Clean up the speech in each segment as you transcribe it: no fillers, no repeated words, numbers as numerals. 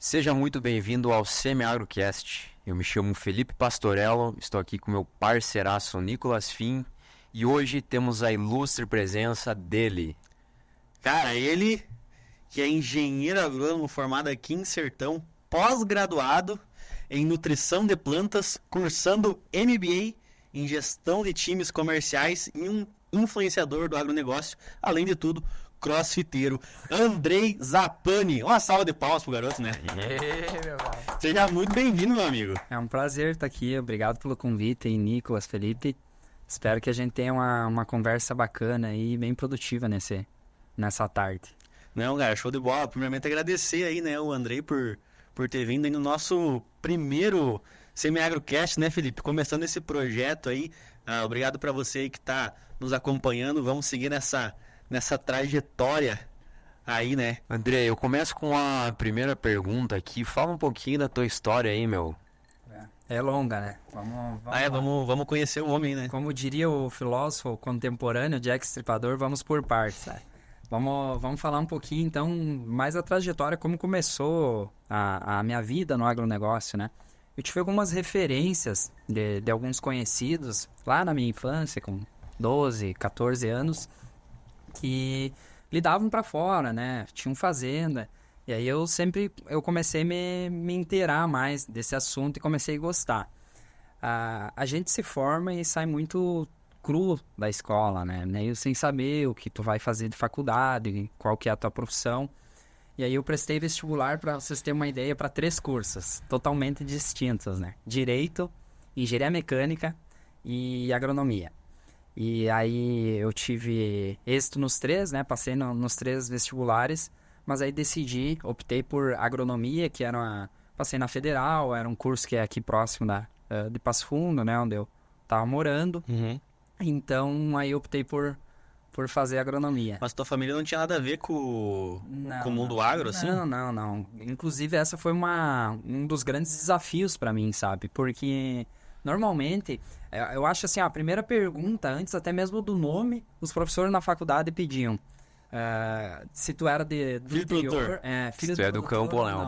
Seja muito bem-vindo ao Semi-Agrocast. Eu me chamo Felipe Pastorello, estou aqui com meu parceiraço Nicolas Fim e hoje temos a ilustre presença dele. Cara, ele que é engenheiro agrônomo formado aqui em Sertão, pós-graduado em nutrição de plantas, cursando MBA em gestão de times comerciais e um influenciador do agronegócio, além de tudo, crossfiteiro, Andrei Zappani. Uma salva de palmas pro garoto, né? Seja muito bem-vindo, meu amigo. É um prazer estar aqui, obrigado pelo convite, Nicolas, Felipe. Espero que a gente tenha uma conversa bacana e bem produtiva nessa tarde. Não, cara, show de bola. Primeiramente agradecer aí, né, o Andrei por ter vindo aí no nosso primeiro Semi-Agrocast, né, Felipe? Começando esse projeto aí. Obrigado para você aí que tá nos acompanhando. Vamos seguir nessa trajetória aí, né? André, eu começo com a primeira pergunta aqui. Fala um pouquinho da tua história aí, meu. É longa, né? Vamos conhecer o homem, né? Como diria o filósofo contemporâneo Jack Stripador, vamos por partes. Vamos falar um pouquinho, então, mais da trajetória, como começou a minha vida no agronegócio, né? Eu tive algumas referências de alguns conhecidos lá na minha infância, com 12, 14 anos, que lidavam para fora, né? Tinham fazenda. E aí eu comecei a me inteirar mais desse assunto e comecei a gostar. A gente se forma e sai muito cru da escola, né? Meio sem saber o que tu vai fazer de faculdade, qual que é a tua profissão. E aí eu prestei vestibular, para vocês terem uma ideia, para 3 cursos totalmente distintos, né? Direito, Engenharia Mecânica e Agronomia. E aí eu tive êxito nos 3, né? Passei nos 3 vestibulares, mas aí optei por Agronomia, passei na Federal, era um curso que é aqui próximo de Passo Fundo, né? Onde eu tava morando. Uhum. Então aí eu optei por fazer Agronomia. Mas tua família não tinha nada a ver com o mundo agro, assim? Não. Inclusive essa foi um dos grandes desafios para mim, sabe? Porque normalmente, eu acho assim, a primeira pergunta, antes até mesmo do nome, os professores na faculdade pediam se tu era do interior. Se tu é do campo ou não.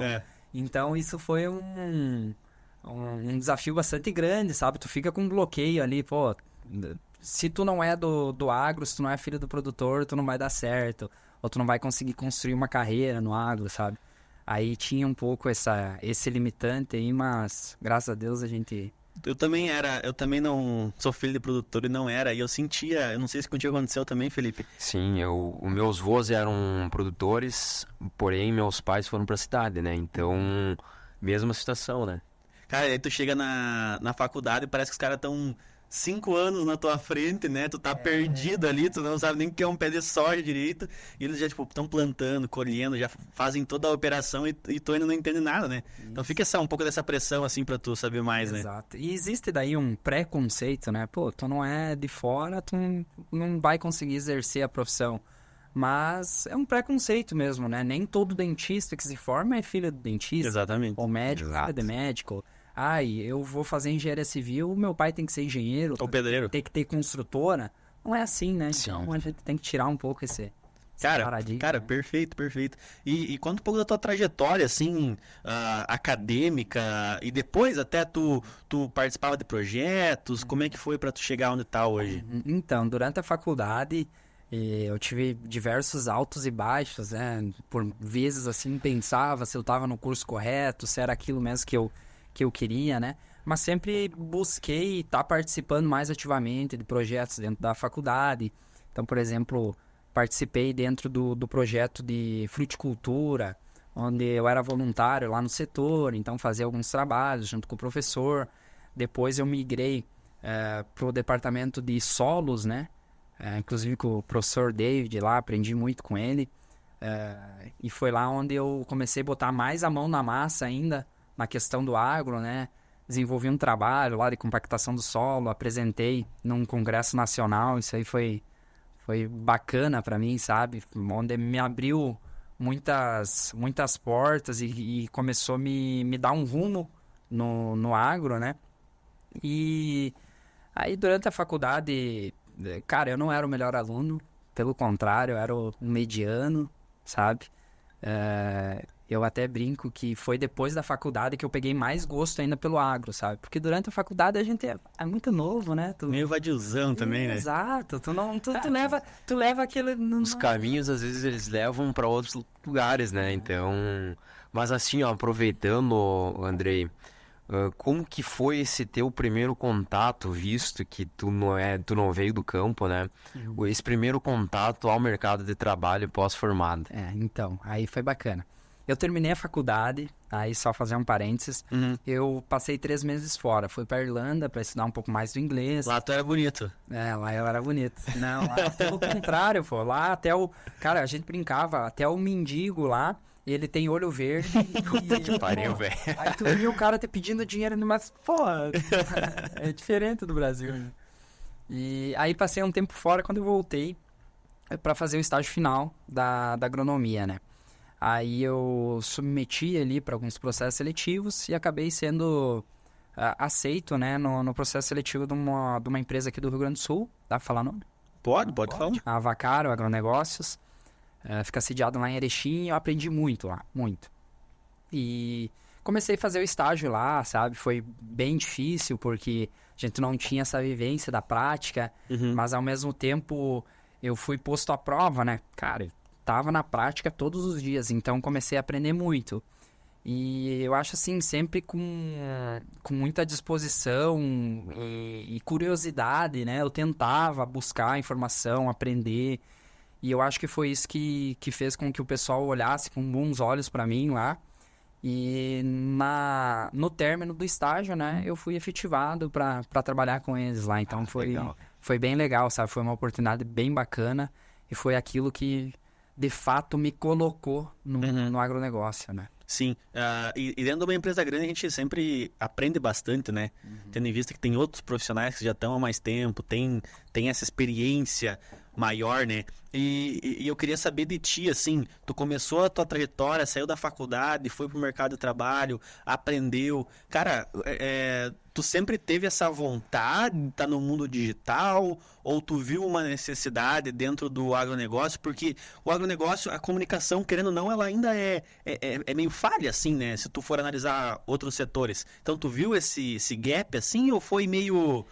Então isso foi um desafio bastante grande, sabe? Tu fica com um bloqueio ali, pô. Se tu não é do agro, se tu não é filho do produtor, tu não vai dar certo. Ou tu não vai conseguir construir uma carreira no agro, sabe? Aí tinha um pouco esse limitante aí, mas graças a Deus a gente... Eu também não sou filho de produtor e não era. E eu sentia, eu não sei se contigo aconteceu também, Felipe. Sim, os meus avós eram produtores, porém meus pais foram pra cidade, né? Então, mesma situação, né? Cara, aí tu chega na faculdade e parece que os caras estão 5 anos na tua frente, né? Tu tá perdido ali, tu não sabe nem o que é um pé de soja direito. E eles já, tipo, estão plantando, colhendo, já fazem toda a operação e tu ainda não entende nada, né? Isso. Então fica um pouco dessa pressão, assim, pra tu saber mais, né? Exato. E existe daí um preconceito, né? Pô, tu não é de fora, tu não vai conseguir exercer a profissão. Mas é um preconceito mesmo, né? Nem todo dentista que se forma é filho de dentista. Exatamente. Ou médico, filho de médico. Eu vou fazer engenharia civil, meu pai tem que ser engenheiro. Ou pedreiro. Tem que ter construtora. Não é assim, né? Então a gente tem que tirar um pouco esse paradigma. Cara, perfeito. E conta um pouco da tua trajetória, assim, acadêmica, e depois até tu participava de projetos, como é que foi pra tu chegar onde tá hoje? Então, durante a faculdade, eu tive diversos altos e baixos, né? Por vezes, assim, pensava se eu tava no curso correto, se era aquilo mesmo que eu queria, né? Mas sempre busquei estar participando mais ativamente de projetos dentro da faculdade. Então, por exemplo, participei dentro do projeto de fruticultura, onde eu era voluntário lá no setor, então fazia alguns trabalhos junto com o professor. Depois eu migrei para o departamento de solos, né? Inclusive com o professor David lá, aprendi muito com ele. E foi lá onde eu comecei a botar mais a mão na massa ainda, na questão do agro, né? Desenvolvi um trabalho lá de compactação do solo, apresentei num congresso nacional, isso aí foi bacana para mim, sabe? Onde me abriu muitas portas e começou a me dar um rumo no agro, né? E aí durante a faculdade, cara, eu não era o melhor aluno, pelo contrário, eu era o mediano, sabe? Eu até brinco que foi depois da faculdade que eu peguei mais gosto ainda pelo agro, sabe? Porque durante a faculdade a gente é muito novo, né? Meio vadiozão também, né? Exato. Tu leva aquele... Os caminhos, às vezes, eles levam para outros lugares, né? Então... Mas assim, ó, aproveitando, Andrei, como que foi esse teu primeiro contato, visto que tu não veio do campo, né? Esse primeiro contato ao mercado de trabalho pós-formado. Então, aí foi bacana. Eu terminei a faculdade, aí só fazer um parênteses, eu passei 3 meses fora. Fui pra Irlanda pra estudar um pouco mais do inglês. Lá tu era bonito. Lá eu era bonito. Não, lá pelo contrário, pô. Lá até o... Cara, a gente brincava, até o mendigo lá, ele tem olho verde. Puta que pariu, velho. Aí tu viu o cara te pedindo dinheiro, mas, pô, é diferente do Brasil, né? E aí passei um tempo fora, quando eu voltei pra fazer o estágio final da agronomia, né? Aí eu submeti ali para alguns processos seletivos e acabei sendo aceito, né, no processo seletivo de uma empresa aqui do Rio Grande do Sul. Dá pra falar o nome? Pode falar. A Vacaro Agronegócios. Fica sediado lá em Erechim e eu aprendi muito lá, muito. E comecei a fazer o estágio lá, sabe? Foi bem difícil porque a gente não tinha essa vivência da prática, mas ao mesmo tempo eu fui posto à prova, né? Cara, tava na prática todos os dias, então comecei a aprender muito. E eu acho assim, sempre com muita disposição e curiosidade, né? Eu tentava buscar informação, aprender. E eu acho que foi isso que fez com que o pessoal olhasse com bons olhos para mim lá. E no término do estágio, né? Eu fui efetivado para trabalhar com eles lá. Então foi bem legal, sabe? Foi uma oportunidade bem bacana. E foi aquilo que de fato me colocou no agronegócio, né? Sim, e dentro de uma empresa grande a gente sempre aprende bastante, né? Tendo em vista que tem outros profissionais que já estão há mais tempo, tem essa experiência maior, né? E eu queria saber de ti, assim, tu começou a tua trajetória, saiu da faculdade, foi pro mercado de trabalho, aprendeu. Cara, tu sempre teve essa vontade de estar no mundo digital ou tu viu uma necessidade dentro do agronegócio? Porque o agronegócio, a comunicação, querendo ou não, ela ainda é meio falha, assim, né? Se tu for analisar outros setores. Então, tu viu esse gap, assim, ou foi meio...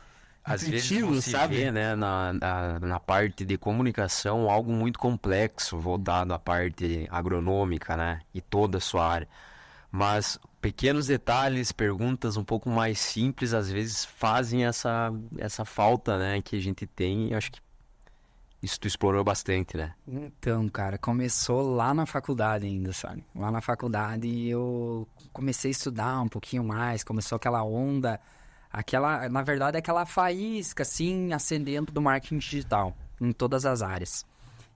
Às vezes você vê, né, na parte de comunicação, algo muito complexo, voltado à parte agronômica, né, e toda a sua área. Mas pequenos detalhes, perguntas um pouco mais simples, às vezes fazem essa falta, né, que a gente tem. E eu acho que isso tu explorou bastante, né? Então, cara, começou lá na faculdade ainda, sabe? Lá na faculdade eu comecei a estudar um pouquinho mais, começou aquela onda... na verdade, aquela faísca, assim, acendendo do marketing digital, em todas as áreas.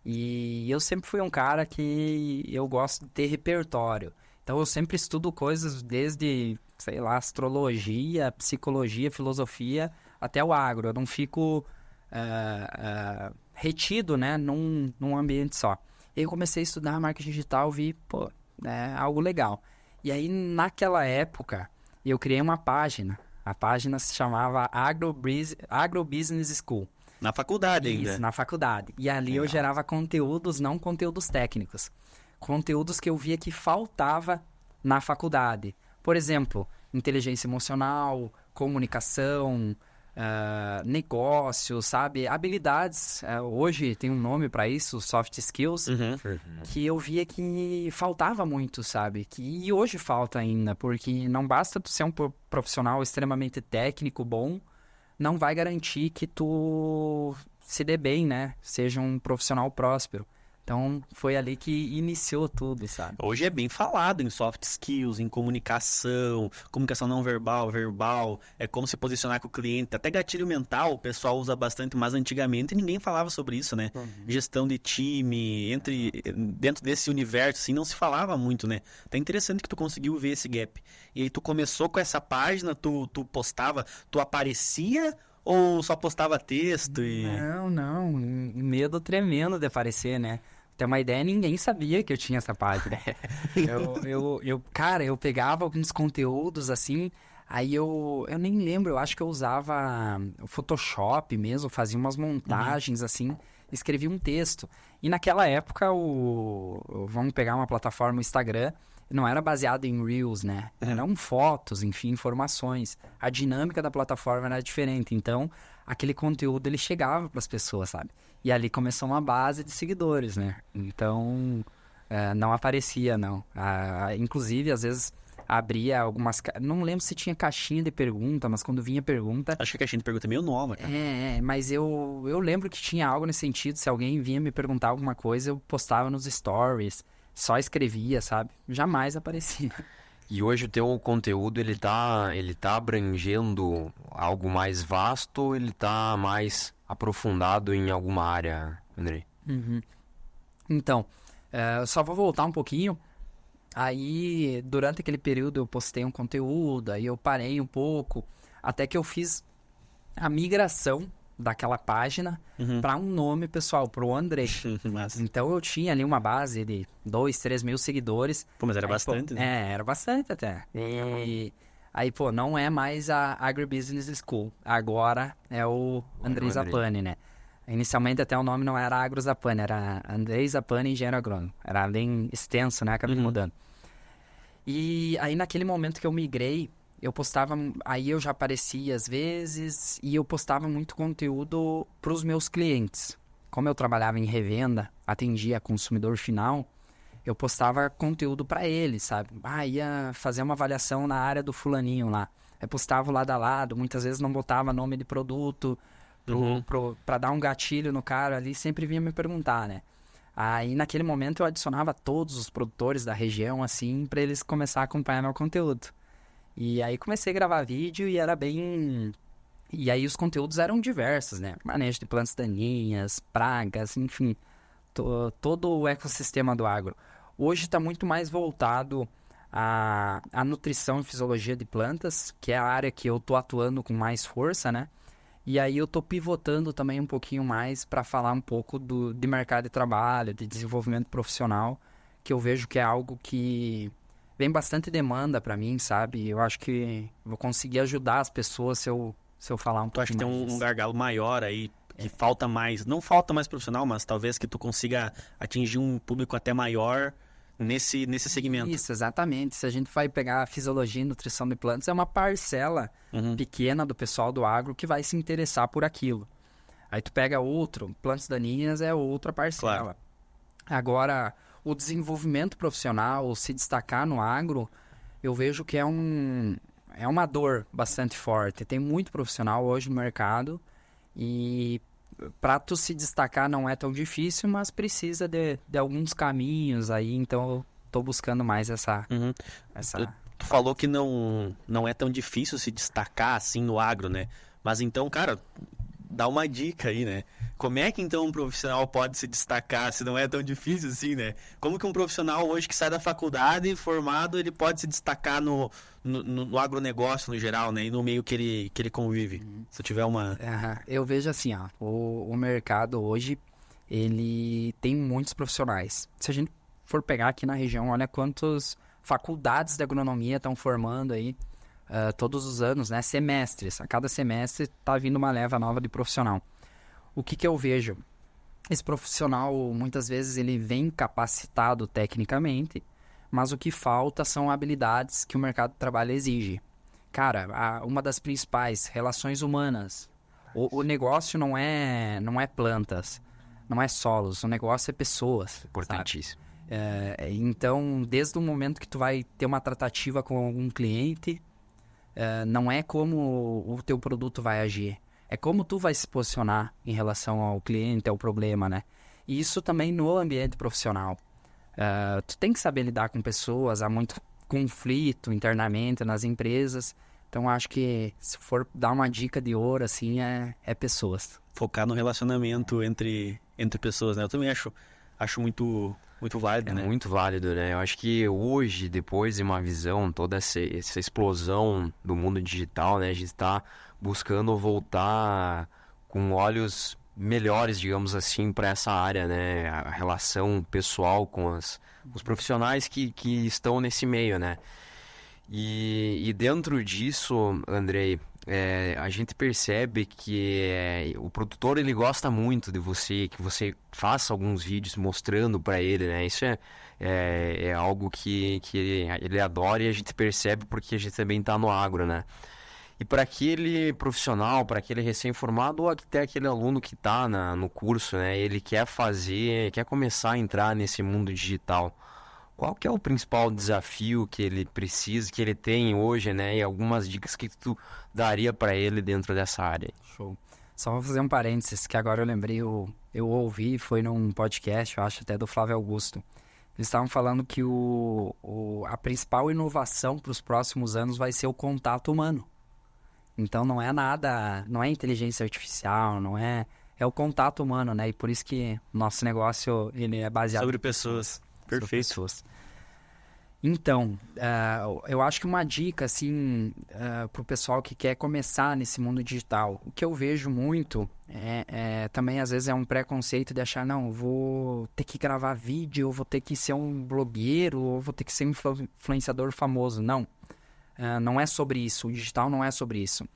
E eu sempre fui um cara que eu gosto de ter repertório. Então, eu sempre estudo coisas desde, sei lá, astrologia, psicologia, filosofia, até o agro. Eu não fico retido, né, num ambiente só. Eu comecei a estudar marketing digital, vi, pô, é algo legal. E aí, naquela época, eu criei uma página. A página se chamava Agrobusiness School. Na faculdade ainda? Isso, na faculdade. E ali eu gerava conteúdos, não conteúdos técnicos. Conteúdos que eu via que faltava na faculdade. Por exemplo, inteligência emocional, comunicação, negócio, sabe? Habilidades. Hoje tem um nome para isso, soft skills. Que eu via que faltava muito, sabe? E hoje falta ainda, porque não basta tu ser um profissional extremamente técnico, bom, não vai garantir que tu se dê bem, né? Seja um profissional próspero. Então, foi ali que iniciou tudo, sabe? Hoje é bem falado em soft skills, em comunicação não verbal, é como se posicionar com o cliente. Até gatilho mental o pessoal usa bastante, mas antigamente ninguém falava sobre isso, né? Gestão de time, dentro desse universo, assim, não se falava muito, né? Tá interessante que tu conseguiu ver esse gap. E aí tu começou com essa página, tu postava, tu aparecia... Ou só postava texto e... Não. Medo tremendo de aparecer, né? Ter uma ideia, ninguém sabia que eu tinha essa página. Cara, eu pegava alguns conteúdos assim, aí eu nem lembro, eu acho que eu usava o Photoshop mesmo, fazia umas montagens assim, escrevia um texto. E naquela época, vamos pegar uma plataforma, o Instagram, não era baseado em Reels, né? Eram fotos, enfim, informações. A dinâmica da plataforma era diferente. Então, aquele conteúdo, ele chegava para as pessoas, sabe? E ali começou uma base de seguidores, né? Então, não aparecia, não. Inclusive, às vezes, abria algumas... Não lembro se tinha caixinha de pergunta, mas quando vinha pergunta... Acho que a caixinha de pergunta é meio nova, cara. Mas eu lembro que tinha algo nesse sentido. Se alguém vinha me perguntar alguma coisa, eu postava nos stories. Só escrevia, sabe? Jamais aparecia. E hoje o teu conteúdo, ele tá abrangendo algo mais vasto ou ele tá mais aprofundado em alguma área, Andrei? Então, eu só vou voltar um pouquinho. Aí, durante aquele período, eu postei um conteúdo, aí eu parei um pouco, até que eu fiz a migração daquela página para um nome pessoal, pro Andrei. Massa. Então, eu tinha ali uma base de 2, 3 mil seguidores. Pô, mas era Aí, bastante, né? Era bastante até. E aí, pô, não é mais a Agribusiness School. Agora é o Andrei Zappani, né? Inicialmente até o nome não era Agro Zappani, era Andrei Zappani Engenheiro Agrônomo. Era bem extenso, né? Acabei mudando. E aí, naquele momento que eu migrei, eu postava... Aí eu já aparecia às vezes e eu postava muito conteúdo para os meus clientes. Como eu trabalhava em revenda, atendia consumidor final, eu postava conteúdo para eles, sabe? Ia fazer uma avaliação na área do fulaninho lá. Eu postava lado a lado, muitas vezes não botava nome de produto para dar um gatilho no cara ali, sempre vinha me perguntar, né? Aí naquele momento eu adicionava todos os produtores da região, assim, para eles começarem a acompanhar meu conteúdo. E aí comecei a gravar vídeo e era bem... E aí os conteúdos eram diversos, né? Manejo de plantas daninhas, pragas, enfim, todo o ecossistema do agro. Hoje está muito mais voltado à nutrição e fisiologia de plantas, que é a área que eu tô atuando com mais força, né? E aí eu tô pivotando também um pouquinho mais para falar um pouco de mercado de trabalho, de desenvolvimento profissional, que eu vejo que é algo que vem bastante demanda para mim, sabe? Eu acho que vou conseguir ajudar as pessoas se eu falar um pouco mais. Tu acha que tem um gargalo maior aí, que falta mais, não falta mais profissional, mas talvez que tu consiga atingir um público até maior nesse segmento. Isso, exatamente. Se a gente vai pegar a fisiologia e nutrição de plantas, é uma parcela pequena do pessoal do agro que vai se interessar por aquilo. Aí tu pega outro, plantas daninhas é outra parcela. Claro. Agora, o desenvolvimento profissional, se destacar no agro, eu vejo que é uma dor bastante forte. Tem muito profissional hoje no mercado e para tu se destacar não é tão difícil, mas precisa de alguns caminhos aí, então eu tô buscando mais essa... Tu falou que não é tão difícil se destacar assim no agro, né? Mas então, cara, dá uma dica aí, né? Como é que então um profissional pode se destacar se não é tão difícil assim, né? Como que um profissional hoje que sai da faculdade formado, ele pode se destacar no agronegócio no geral, né? E no meio que ele convive. Se eu tiver uma... Eu vejo assim, ó, o mercado hoje, ele tem muitos profissionais. Se a gente for pegar aqui na região, olha quantas faculdades de agronomia estão formando aí todos os anos, né? Semestres. A cada semestre tá vindo uma leva nova de profissional. O que eu vejo? Esse profissional, muitas vezes, ele vem capacitado tecnicamente, mas o que falta são habilidades que o mercado de trabalho exige. Cara, uma das principais, relações humanas. O negócio não é plantas, não é solos, o negócio é pessoas. Importantíssimo. Então, desde o momento que tu vai ter uma tratativa com algum cliente, não é como o teu produto vai agir. É como tu vai se posicionar em relação ao cliente, ao problema, né? E isso também no ambiente profissional. Tu tem que saber lidar com pessoas, há muito conflito internamente nas empresas. Então, acho que se for dar uma dica de ouro, assim, é pessoas. Focar no relacionamento entre pessoas, né? Eu também acho muito válido, né? É muito válido, né? Eu acho que hoje, depois de uma visão, toda essa explosão do mundo digital, né? A gente está buscando voltar com olhos melhores, digamos assim, para essa área, né? A relação pessoal com os profissionais que estão nesse meio, né? E dentro disso, Andrei, a gente percebe que o produtor ele gosta muito de você, que você faça alguns vídeos mostrando para ele, né? Isso é algo que ele adora e a gente percebe porque a gente também tá no agro, né? E para aquele profissional, para aquele recém-formado ou até aquele aluno que está no curso, né? Ele quer começar a entrar nesse mundo digital. Qual que é o principal desafio que ele precisa, que ele tem hoje, né? E algumas dicas que tu daria para ele dentro dessa área? Show. Só vou fazer um parênteses, que agora eu lembrei, eu ouvi, foi num podcast, eu acho até do Flávio Augusto. Eles estavam falando que a principal inovação para os próximos anos vai ser o contato humano. Então não é nada, não é inteligência artificial, não é o contato humano, né? E por isso que o nosso negócio ele é baseado Sobre pessoas. Perfeito. sobre pessoas. Então, eu acho que uma dica assim para o pessoal que quer começar nesse mundo digital, o que eu vejo muito também às vezes é um preconceito de achar, não, eu vou ter que gravar vídeo, eu vou ter que ser um blogueiro, ou vou ter que ser um influenciador famoso. Não. Não é sobre isso, o digital não é sobre isso.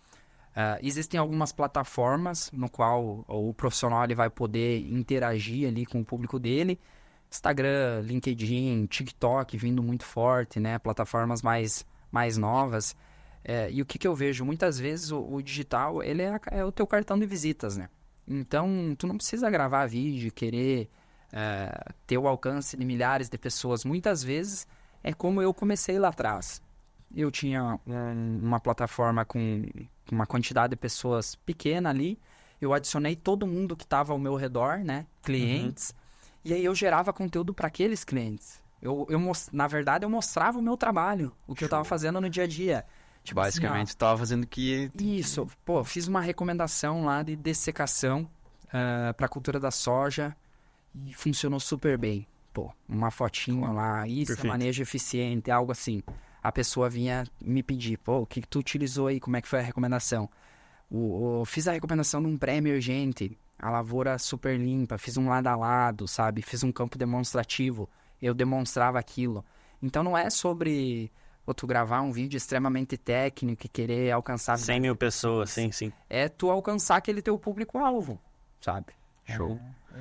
Existem algumas plataformas no qual o profissional ele vai poder interagir ali com o público dele. Instagram, LinkedIn, TikTok vindo muito forte, né? Plataformas mais novas. E o que eu vejo? Muitas vezes o digital ele é o teu cartão de visitas, né? Então, tu não precisa gravar vídeo, querer ter o alcance de milhares de pessoas. Muitas vezes é como eu comecei lá atrás. Eu tinha uma plataforma com uma quantidade de pessoas pequena ali. Eu adicionei todo mundo que estava ao meu redor, né? Clientes. E aí eu gerava conteúdo para aqueles clientes. Na verdade, eu mostrava o meu trabalho, o que eu estava fazendo no dia a dia. Tipo Basicamente, assim, estava fazendo que... Isso. Pô, fiz uma recomendação lá de dessecação para a cultura da soja e funcionou super bem. Pô, uma fotinha lá, isso Perfeito. é manejo eficiente, algo assim. A pessoa vinha me pedir, pô, o que tu utilizou aí, como é que foi a recomendação? Fiz a recomendação de um pré-emergente, a lavoura super limpa, fiz um lado a lado, sabe? Fiz um campo demonstrativo, eu demonstrava aquilo. Então não é sobre tu gravar um vídeo extremamente técnico e querer alcançar... 100 mil pessoas, sim. É tu alcançar aquele teu público-alvo, sabe? Show.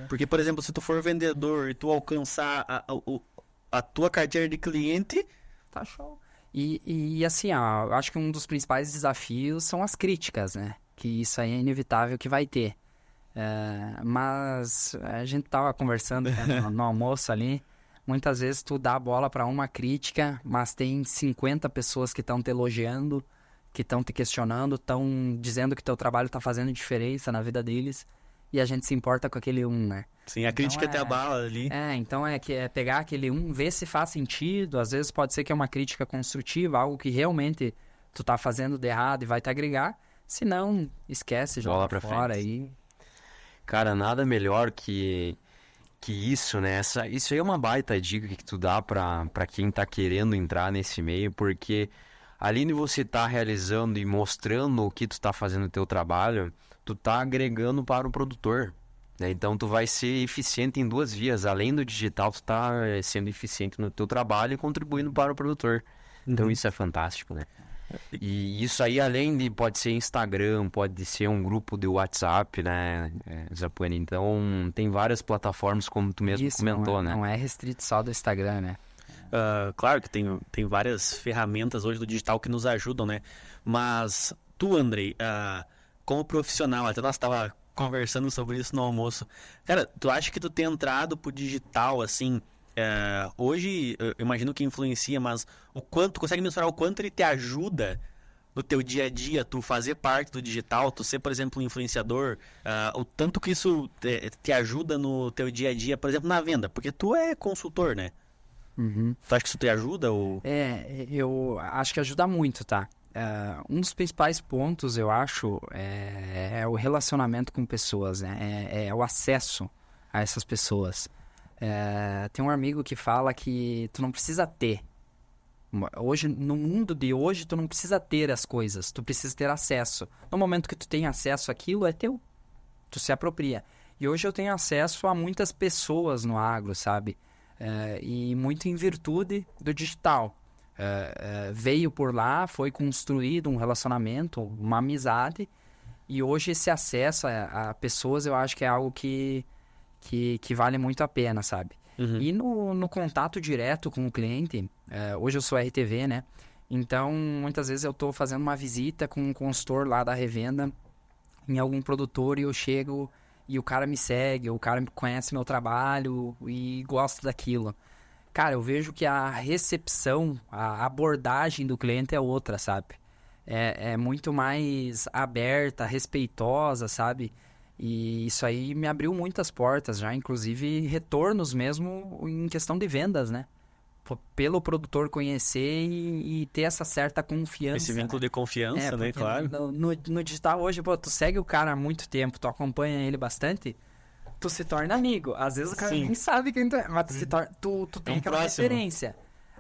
Porque, por exemplo, se tu for vendedor e tu alcançar a tua carteira de cliente... Tá show. E assim, ó, eu acho que um dos principais desafios são as críticas, né? Que isso aí é inevitável que vai ter. Mas a gente tava conversando né, no almoço ali. Muitas vezes tu dá a bola para uma crítica, mas tem 50 pessoas que estão te elogiando, que estão te questionando, estão dizendo que teu trabalho tá fazendo diferença na vida deles. E a gente se importa com aquele né? Sim, a crítica até a bala ali. Então é pegar aquele ver se faz sentido. Às vezes pode ser que é uma crítica construtiva, algo que realmente tu tá fazendo de errado e vai te agregar. Se não, esquece, joga pra fora aí. Cara, nada melhor que isso, né? Isso aí é uma baita dica que tu dá pra quem tá querendo entrar nesse meio, porque além de você tá realizando e mostrando o que tu tá fazendo no teu trabalho, tu tá agregando para o produtor, né? Então tu vai ser eficiente em duas vias. Além do digital, tu tá sendo eficiente no teu trabalho e contribuindo para o produtor. Então isso é fantástico, né? E isso aí, além de pode ser Instagram, pode ser um grupo de WhatsApp, né, Zapuani? Então tem várias plataformas, como tu mesmo comentou, né? Não é restrito só do Instagram, né? Claro que tem várias ferramentas hoje do digital que nos ajudam, né? Mas tu, Andrei, como profissional, até nós estava conversando sobre isso no almoço. Cara, tu acha que tu tem entrado pro digital, assim, hoje, eu imagino que influencia, mas tu consegue mensurar o quanto ele te ajuda no teu dia a dia, tu fazer parte do digital, tu ser, por exemplo, um influenciador, o tanto que isso te ajuda no teu dia a dia, por exemplo, na venda, porque tu é consultor, né? Uhum. Tu acha que isso te ajuda? Ou... Eu acho que ajuda muito, tá? Um dos principais pontos, eu acho, é o relacionamento com pessoas, né? É o acesso a essas pessoas. Tem um amigo que fala que tu não precisa ter. Hoje, no mundo de hoje, tu não precisa ter as coisas, tu precisa ter acesso. No momento que tu tem acesso àquilo, é teu. Tu se apropria. E hoje eu tenho acesso a muitas pessoas no agro, sabe? E muito em virtude do digital. veio por lá, foi construído um relacionamento, uma amizade, e hoje esse acesso a pessoas eu acho que é algo que vale muito a pena, sabe? E no contato direto com o cliente, hoje eu sou RTV, né? Então, muitas vezes eu estou fazendo uma visita com um consultor lá da revenda em algum produtor e eu chego e o cara me segue, o cara conhece meu trabalho e gosta daquilo. Cara, eu vejo que a recepção, a abordagem do cliente é outra, sabe? É muito mais aberta, respeitosa, sabe? E isso aí me abriu muitas portas já, inclusive retornos mesmo em questão de vendas, né? Pelo produtor conhecer e ter essa certa confiança. Esse vínculo de confiança, né? Porque Claro. no digital hoje, pô, tu segue o cara há muito tempo, tu acompanha ele bastante, tu se torna amigo. Às vezes o cara Sim. nem sabe quem tu é, mas tu tem aquela próximo. referência.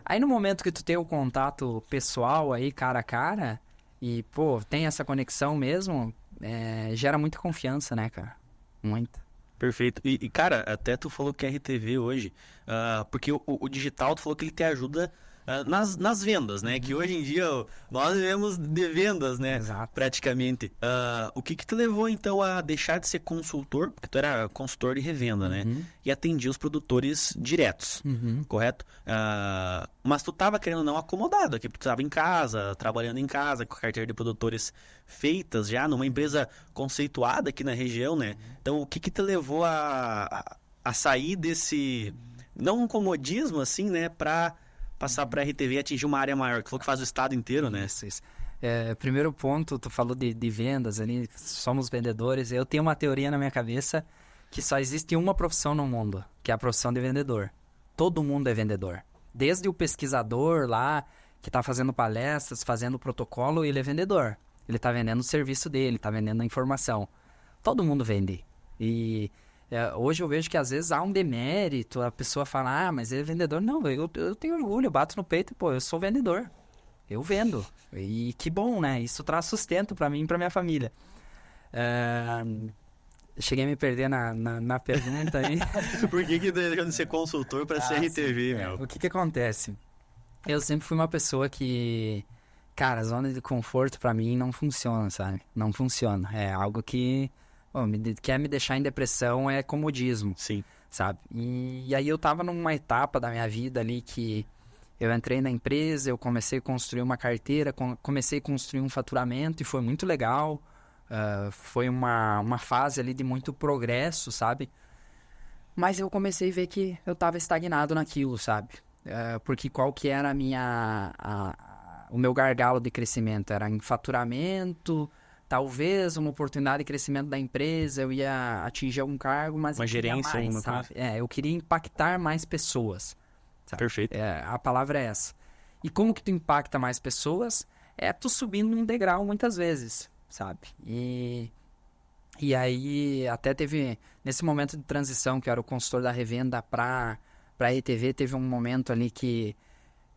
Aí no momento que tu tem o contato pessoal aí, cara a cara, e, pô, tem essa conexão mesmo, gera muita confiança, né, cara? Muito. Perfeito. E, cara, até tu falou que é RTV hoje, porque o digital, tu falou que ele te ajuda nas vendas, né? Que hoje em dia nós vivemos de vendas, né? Exato. Praticamente. O que te levou, então, a deixar de ser consultor? Porque tu era consultor de revenda, né? E atendia os produtores diretos, correto? Mas tu tava querendo ou não acomodado aqui, porque tu tava em casa, trabalhando em casa, com a carteira de produtores feitas já, numa empresa conceituada aqui na região, né? Então, o que te levou a sair desse, não um comodismo, assim, né? Pra passar pra RTV e atingir uma área maior, que falou que faz o estado inteiro, né? Isso. Primeiro ponto, tu falou de vendas ali, somos vendedores. Eu tenho uma teoria na minha cabeça que só existe uma profissão no mundo, que é a profissão de vendedor. Todo mundo é vendedor. Desde o pesquisador lá, que está fazendo palestras, fazendo protocolo, ele é vendedor. Ele está vendendo o serviço dele, está vendendo a informação. Todo mundo vende. E hoje eu vejo que às vezes há um demérito, a pessoa fala, mas ele é vendedor. Não, eu tenho orgulho, eu bato no peito e, pô, eu sou vendedor. Eu vendo. E que bom, né? Isso traz sustento pra mim e pra minha família. Cheguei a me perder na pergunta aí. Por que deixou de ser consultor para ser RTV, meu? O que acontece? Eu sempre fui uma pessoa que... Cara, a zona de conforto pra mim não funciona, sabe? Não funciona. É algo que... quer me deixar em depressão, é comodismo. Sim. Sabe? E aí eu tava numa etapa da minha vida ali que... Eu entrei na empresa, eu comecei a construir uma carteira, comecei a construir um faturamento e foi muito legal. Foi uma fase ali de muito progresso, sabe? Mas eu comecei a ver que eu estava estagnado naquilo, sabe? Porque qual que era o meu gargalo de crescimento? Era em faturamento, talvez uma oportunidade de crescimento da empresa, eu ia atingir algum cargo, mas uma eu queria gerência, mais, alguma sabe? coisa. Eu queria impactar mais pessoas. Sabe? Perfeito. A palavra é essa. E como que tu impacta mais pessoas? É tu subindo um degrau muitas vezes, sabe? E aí até teve, nesse momento de transição, que eu era o consultor da revenda pra RTV, teve um momento ali que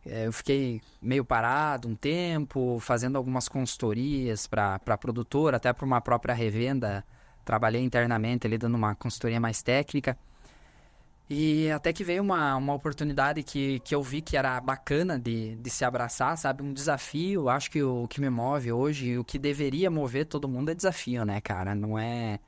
eu fiquei meio parado um tempo, fazendo algumas consultorias pra produtora, até para uma própria revenda. Trabalhei internamente ali, dando uma consultoria mais técnica. E até que veio uma oportunidade que eu vi que era bacana de se abraçar, sabe? Um desafio. Acho que o que me move hoje, o que deveria mover todo mundo é desafio, né, cara? Não é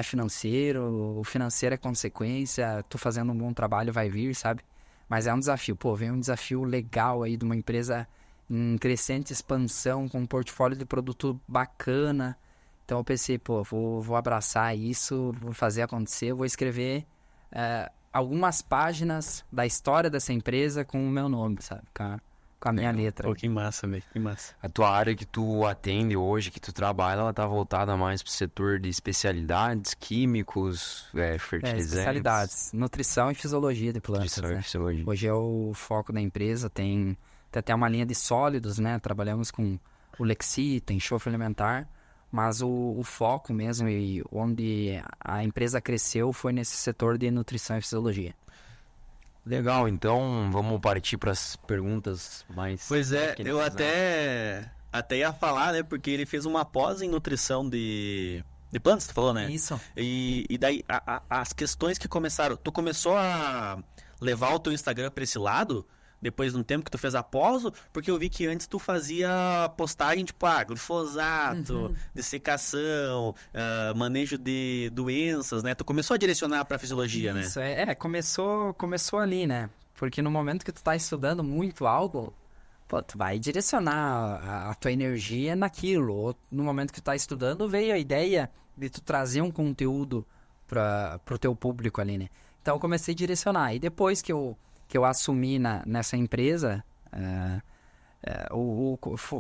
financeiro. O financeiro é consequência. Tu fazendo um bom trabalho vai vir, sabe? Mas é um desafio. Pô, vem um desafio legal aí de uma empresa em crescente expansão, com um portfólio de produto bacana. Então eu pensei, pô, vou abraçar isso, vou fazer acontecer, vou escrever... algumas páginas da história dessa empresa com o meu nome, sabe? Com a minha letra. Pô, que massa, velho. Que massa. A tua área que tu atende hoje, que tu trabalha, ela tá voltada mais pro setor de especialidades, químicos, fertilizantes. Especialidades. Nutrição e fisiologia de plantas, Nutrição e né? fisiologia. Hoje é o foco da empresa. Tem até uma linha de sólidos, né? Trabalhamos com o Lexita, enxofre alimentar. Mas o foco mesmo e onde a empresa cresceu foi nesse setor de nutrição e fisiologia. Legal, então vamos partir para as perguntas mais... Pois é, técnicas, eu né? até ia falar, né? Porque ele fez uma pós em nutrição de plantas, tu falou, né? Isso. E daí as questões que começaram... Tu começou a levar o teu Instagram para esse lado depois de um tempo que tu fez a pós? Porque eu vi que antes tu fazia postagem tipo, glifosato, dessecação, manejo de doenças, né? Tu começou a direcionar pra fisiologia, né? Isso, começou ali, né? Porque no momento que tu tá estudando muito algo, pô, tu vai direcionar a tua energia naquilo. Ou no momento que tu tá estudando, veio a ideia de tu trazer um conteúdo pro teu público ali, né? Então eu comecei a direcionar. E depois que eu assumi nessa empresa,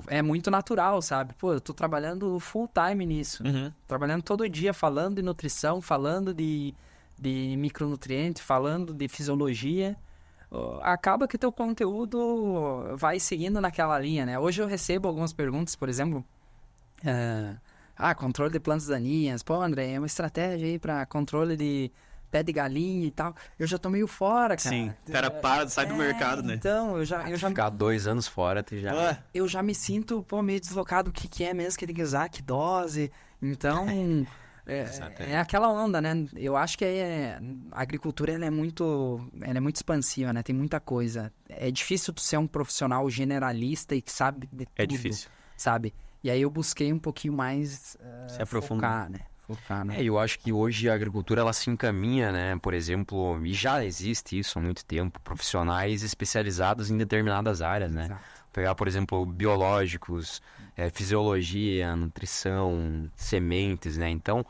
é muito natural, sabe? Pô, eu tô trabalhando full time nisso. Trabalhando todo dia, falando de nutrição, falando de micronutrientes, falando de fisiologia. Acaba que teu conteúdo vai seguindo naquela linha, né? Hoje eu recebo algumas perguntas, por exemplo, controle de plantas daninhas. Pô, André, é uma estratégia aí para controle de pé de galinha e tal. Eu já tô meio fora, cara. Sim, o cara sai do mercado, né? Então, eu já Ficar 2 anos fora, tu já... eu já me sinto, meio deslocado. O que é mesmo que tem que usar, que dose. Então, é aquela onda, né? Eu acho que a agricultura ela é muito expansiva, né? Tem muita coisa. É difícil tu ser um profissional generalista e que sabe de tudo. É difícil. Sabe? E aí eu busquei um pouquinho mais se aprofundar, focar, né? Eu acho que hoje a agricultura ela se encaminha, né? Por exemplo, e já existe isso há muito tempo, profissionais especializados em determinadas áreas, né? Exato. Pegar, por exemplo, biológicos, fisiologia, nutrição, sementes, né? Então,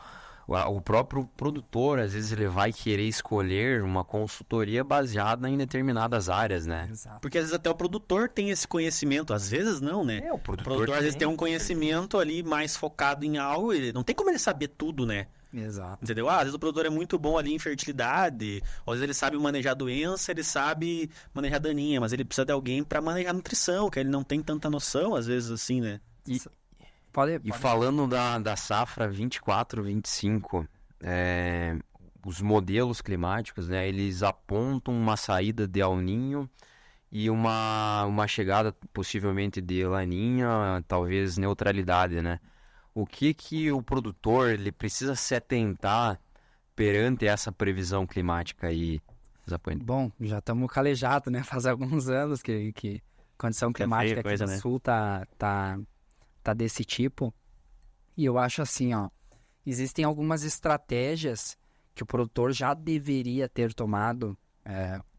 o próprio produtor, às vezes, ele vai querer escolher uma consultoria baseada em determinadas áreas, né? Exato. Porque às vezes até o produtor tem esse conhecimento, às vezes não, né? O produtor às vezes tem um conhecimento ali mais focado em algo, ele não tem como ele saber tudo, né? Exato. Entendeu? Às vezes o produtor é muito bom ali em fertilidade, ou às vezes ele sabe manejar doença, ele sabe manejar daninha, mas ele precisa de alguém para manejar nutrição, que ele não tem tanta noção, às vezes assim, né? E falando da safra 24, 25, os modelos climáticos, né, eles apontam uma saída de El Niño e uma chegada possivelmente de Laninha, talvez neutralidade, né? O que o produtor ele precisa se atentar perante essa previsão climática aí, Zapani? Bom, já estamos calejados, né? Faz alguns anos que a condição climática aqui no sul tá desse tipo. E eu acho assim, existem algumas estratégias que o produtor já deveria ter tomado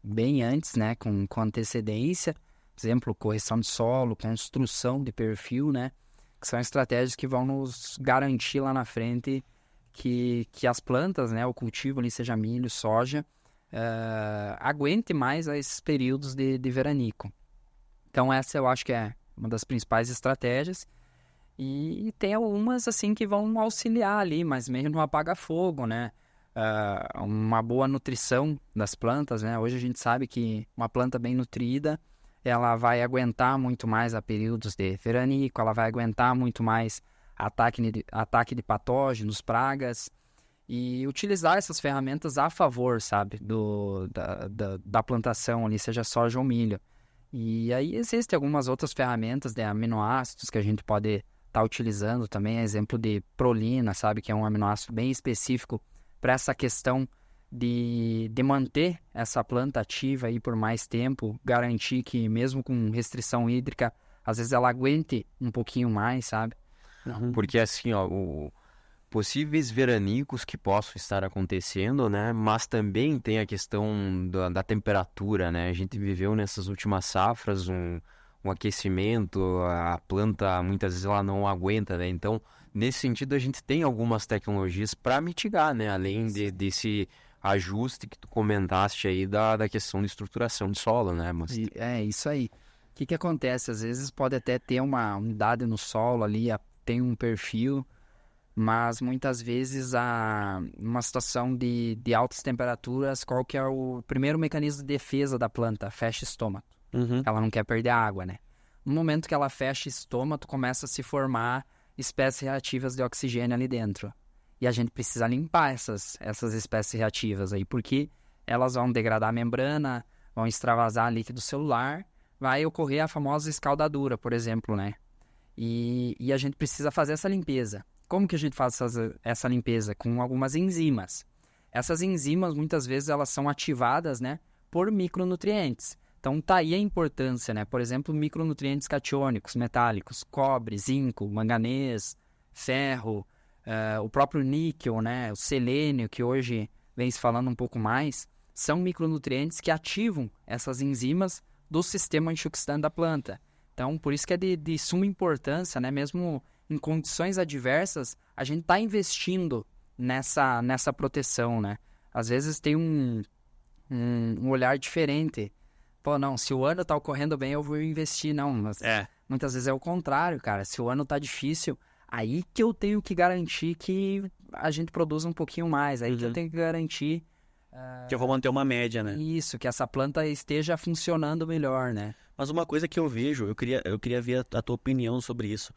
bem antes, né? Com antecedência. Por exemplo, correção de solo, construção de perfil, né? Que são estratégias que vão nos garantir lá na frente que as plantas, né? O cultivo ali, seja milho, soja, aguente mais esses períodos de veranico. Então essa eu acho que é uma das principais estratégias. E tem algumas, assim, que vão auxiliar ali, mas meio no apaga-fogo, né? Uma boa nutrição das plantas, né? Hoje a gente sabe que uma planta bem nutrida, ela vai aguentar muito mais a períodos de veranico, ela vai aguentar muito mais ataque de patógenos, pragas, e utilizar essas ferramentas a favor, sabe? Da plantação ali, seja soja ou milho. E aí existem algumas outras ferramentas de aminoácidos que a gente pode estar utilizando também, exemplo de prolina, sabe, que é um aminoácido bem específico para essa questão de manter essa planta ativa aí por mais tempo, garantir que mesmo com restrição hídrica, às vezes ela aguente um pouquinho mais, sabe? Porque assim, possíveis veranicos que possam estar acontecendo, né? Mas também tem a questão da temperatura, né? A gente viveu nessas últimas safras um aquecimento, a planta muitas vezes ela não aguenta, né? Então, nesse sentido, a gente tem algumas tecnologias para mitigar, né? Além desse ajuste que tu comentaste aí da questão de estruturação de solo, né? Mas... É isso aí. O que acontece? Às vezes pode até ter uma umidade no solo ali, tem um perfil, mas muitas vezes uma situação de altas temperaturas, qual que é o primeiro mecanismo de defesa da planta? Fecha estômago. Ela não quer perder a água, né? No momento que ela fecha estômago, começa a se formar espécies reativas de oxigênio ali dentro. E a gente precisa limpar essas espécies reativas aí, porque elas vão degradar a membrana, vão extravasar líquido celular, vai ocorrer a famosa escaldadura, por exemplo, né? E a gente precisa fazer essa limpeza. Como que a gente faz essa limpeza? Com algumas enzimas. Essas enzimas, muitas vezes, elas são ativadas, né, por micronutrientes. Então tá aí a importância, né? Por exemplo, micronutrientes catiônicos, metálicos, cobre, zinco, manganês, ferro, o próprio níquel, né? O selênio, que hoje vem se falando um pouco mais, são micronutrientes que ativam essas enzimas do sistema antioxidante da planta. Então, por isso que é de suma importância, né? Mesmo em condições adversas, a gente está investindo nessa proteção, né? Às vezes tem um olhar diferente. Pô, não, se o ano tá ocorrendo bem, eu vou investir. Não, mas muitas vezes é o contrário, cara. Se o ano tá difícil, aí que eu tenho que garantir que a gente produza um pouquinho mais. Aí que eu tenho que garantir... que eu vou manter uma média, né? Isso, que essa planta esteja funcionando melhor, né? Mas uma coisa que eu vejo, eu queria ver a tua opinião sobre isso.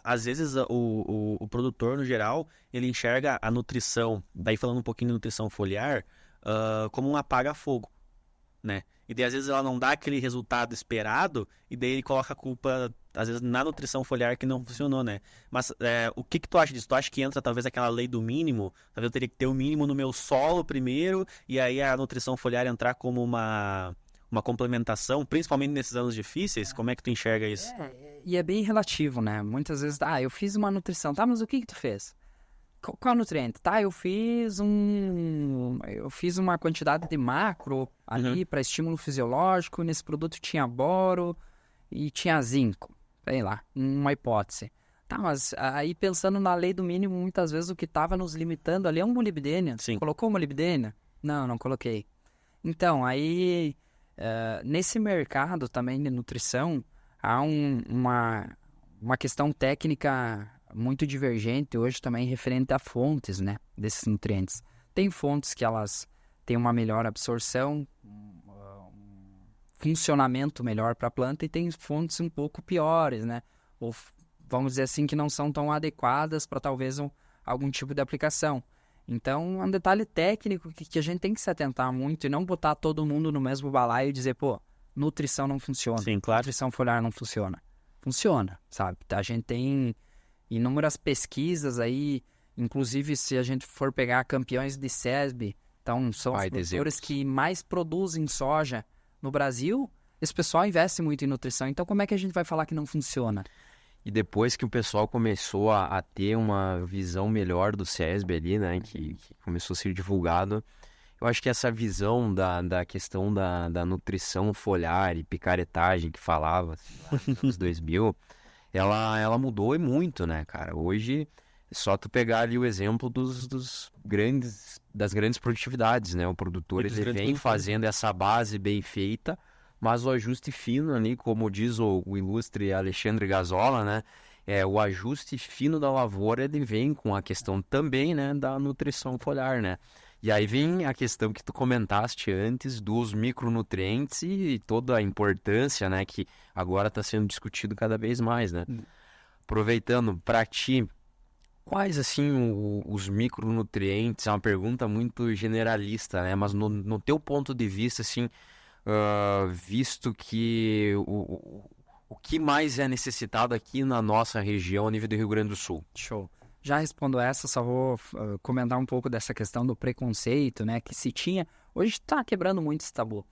Às vezes o produtor, no geral, ele enxerga a nutrição, daí falando um pouquinho de nutrição foliar, como um apaga-fogo, né? E daí às vezes ela não dá aquele resultado esperado, e daí ele coloca a culpa, às vezes, na nutrição foliar que não funcionou, né? Mas o que tu acha disso? Tu acha que entra talvez aquela lei do mínimo? Talvez eu teria que ter o mínimo no meu solo primeiro, e aí a nutrição foliar entrar como uma complementação, principalmente nesses anos difíceis? Como é que tu enxerga isso? E é bem relativo, né? Muitas vezes, eu fiz uma nutrição, tá, mas o que tu fez? Qual nutriente? Tá, eu fiz uma quantidade de macro ali para estímulo fisiológico, nesse produto tinha boro e tinha zinco, sei lá, uma hipótese. Tá, mas aí pensando na lei do mínimo, muitas vezes o que estava nos limitando ali é um molibdênio. Sim. Colocou molibdênio? Não coloquei. Então, aí, nesse mercado também de nutrição, há uma questão técnica muito divergente hoje também referente a fontes, né, desses nutrientes. Tem fontes que elas têm uma melhor absorção, funcionamento melhor para a planta, e tem fontes um pouco piores, né, ou vamos dizer assim, que não são tão adequadas para talvez algum tipo de aplicação. Então, é um detalhe técnico que a gente tem que se atentar muito e não botar todo mundo no mesmo balaio e dizer, pô, nutrição não funciona. Sim, claro. Nutrição foliar não funciona. Funciona, sabe? A gente tem inúmeras pesquisas aí, inclusive se a gente for pegar campeões de SESB, então são os produtores que mais produzem soja no Brasil, esse pessoal investe muito em nutrição. Então, como é que a gente vai falar que não funciona? E depois que o pessoal começou a ter uma visão melhor do SESB ali, né, que começou a ser divulgado, eu acho que essa visão da questão da nutrição foliar e picaretagem que falava assim, lá nos anos 2000, ela mudou e muito, né, cara? Hoje, é só tu pegar ali o exemplo das grandes produtividades, né? O produtor ele vem fazendo essa base bem feita, mas o ajuste fino ali, como diz o ilustre Alexandre Gazola, né? O ajuste fino da lavoura, ele vem com a questão também, né, da nutrição foliar, né? E aí vem a questão que tu comentaste antes dos micronutrientes e toda a importância, né, que agora está sendo discutido cada vez mais, né? Aproveitando, para ti, quais, assim, os micronutrientes? É uma pergunta muito generalista, né? Mas no teu ponto de vista, assim, visto que o que mais é necessitado aqui na nossa região, a nível do Rio Grande do Sul? Show. Já respondo essa, só vou comentar um pouco dessa questão do preconceito, né, que se tinha. Hoje está quebrando muito esse tabu.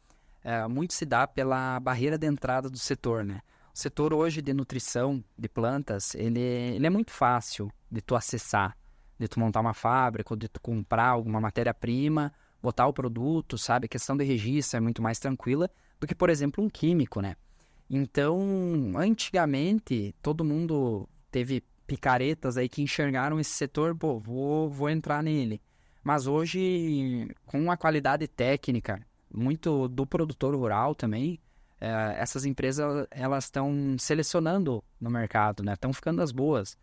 Muito se dá pela barreira de entrada do setor, né? O setor hoje de nutrição de plantas, ele é muito fácil de tu acessar, de tu montar uma fábrica, ou de tu comprar alguma matéria-prima, botar o produto, sabe? A questão de registro é muito mais tranquila do que, por exemplo, um químico, né? Então, antigamente, todo mundo teve picaretas aí que enxergaram esse setor, pô, vou entrar nele. Mas hoje, com a qualidade técnica, muito do produtor rural também, essas empresas, elas estão selecionando no mercado, né? Estão ficando as boas.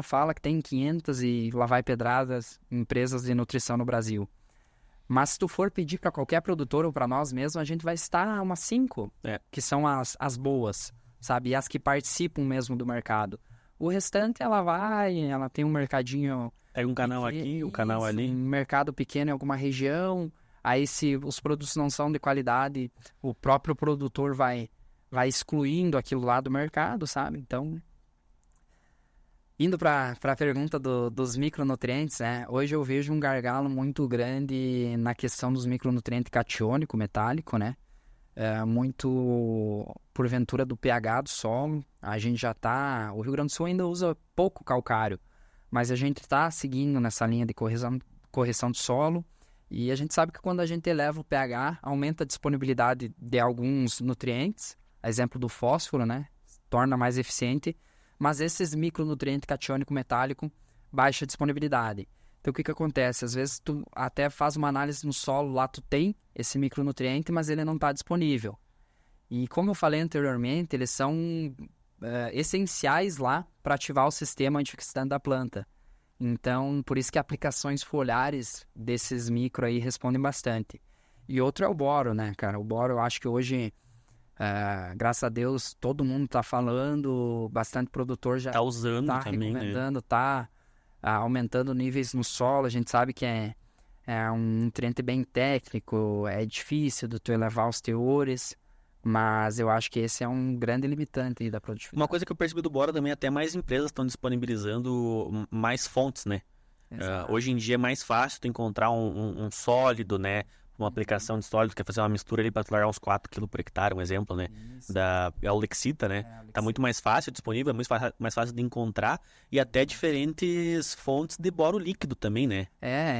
Fala que tem 500 e lá vai pedradas empresas de nutrição no Brasil. Mas se tu for pedir para qualquer produtor ou para nós mesmos, a gente vai estar umas 5, que são as boas, sabe? E as que participam mesmo do mercado. O restante, ela tem um mercadinho... Pega um canal aqui, um canal ali. Um mercado pequeno em alguma região. Aí, se os produtos não são de qualidade, o próprio produtor vai excluindo aquilo lá do mercado, sabe? Então, indo para a pergunta dos micronutrientes, né? Hoje eu vejo um gargalo muito grande na questão dos micronutrientes catiônico, metálico, né? muito porventura do pH do solo. A gente já está... O Rio Grande do Sul ainda usa pouco calcário, mas a gente está seguindo nessa linha de correção do solo. E a gente sabe que quando a gente eleva o pH, aumenta a disponibilidade de alguns nutrientes, exemplo do fósforo, né? Torna mais eficiente, mas esses micronutrientes catiônico metálico, baixa disponibilidade. Então, o que acontece? Às vezes, tu até faz uma análise no solo, lá tu tem esse micronutriente, mas ele não está disponível. E como eu falei anteriormente, eles são essenciais lá para ativar o sistema antioxidante da planta. Então, por isso que aplicações foliares desses micro aí respondem bastante. E outro é o boro, né, cara? O boro, eu acho que hoje, graças a Deus, todo mundo tá falando, bastante produtor já Tá usando tá também, né? recomendando, tá aumentando níveis no solo. A gente sabe que é um nutriente bem técnico, é difícil de tu elevar os teores, mas eu acho que esse é um grande limitante aí da produtividade. Uma coisa que eu percebi do boro também, até mais empresas estão disponibilizando mais fontes, né? Hoje em dia é mais fácil tu encontrar um sólido, né? Uma aplicação de sólido, quer fazer uma mistura ali para tu largar uns 4 kg por hectare, um exemplo, né? Da Olexita, né? Tá muito mais fácil, disponível, é muito mais fácil de encontrar e até diferentes fontes de boro líquido também, né?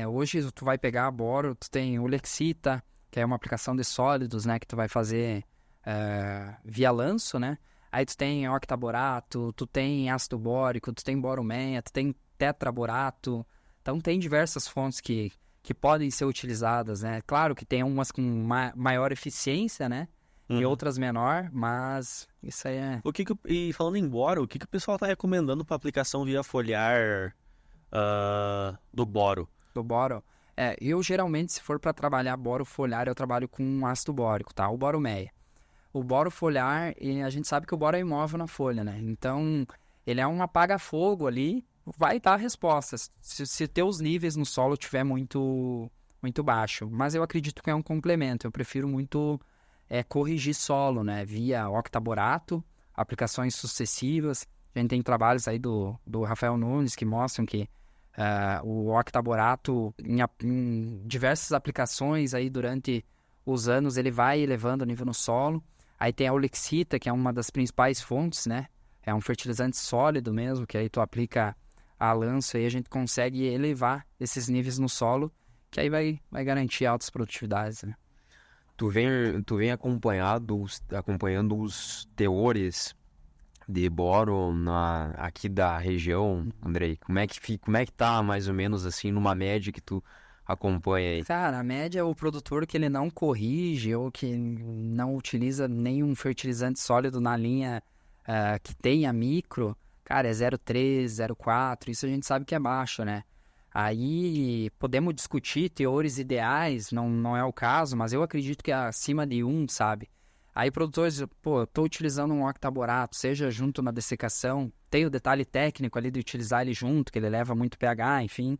Hoje tu vai pegar boro, tu tem o Lexita, que é uma aplicação de sólidos, né? Que tu vai fazer via lanço, né? Aí tu tem octaborato, tu tem ácido bórico, tu tem boromeia, tu tem tetraborato. Então tem diversas fontes que podem ser utilizadas, né? Claro que tem umas com maior eficiência, né? E outras menor, mas isso aí é... E falando em boro, o que o pessoal tá recomendando para aplicação via foliar do boro? Do boro? Eu geralmente, se for para trabalhar boro foliar, eu trabalho com ácido bórico, tá? O boromeia. O boro foliar, a gente sabe que o boro é imóvel na folha, né? Então, ele é um apaga-fogo ali, vai dar respostas se teus níveis no solo tiver muito baixo. Mas eu acredito que é um complemento. Eu prefiro muito corrigir solo, né? Via octaborato, aplicações sucessivas. A gente tem trabalhos aí do Rafael Nunes que mostram que o octaborato em diversas aplicações aí durante os anos ele vai elevando o nível no solo. Aí tem a Olexita, que é uma das principais fontes, né? É um fertilizante sólido mesmo, que aí tu aplica a lanço e a gente consegue elevar esses níveis no solo, que aí vai garantir altas produtividades, né? Tu vem acompanhando os teores de boro aqui da região, Andrei? Como é que tá mais ou menos assim numa média que tu acompanha aí? Cara, a média é o produtor que ele não corrige ou que não utiliza nenhum fertilizante sólido na linha que tenha micro, cara, é 0,3, 0,4, isso a gente sabe que é baixo, né? Aí podemos discutir teores ideais, não é o caso, mas eu acredito que é acima de 1, sabe? Aí produtores, eu tô utilizando um octaborato, seja junto na dessecação, tem o detalhe técnico ali de utilizar ele junto, que ele leva muito pH, enfim,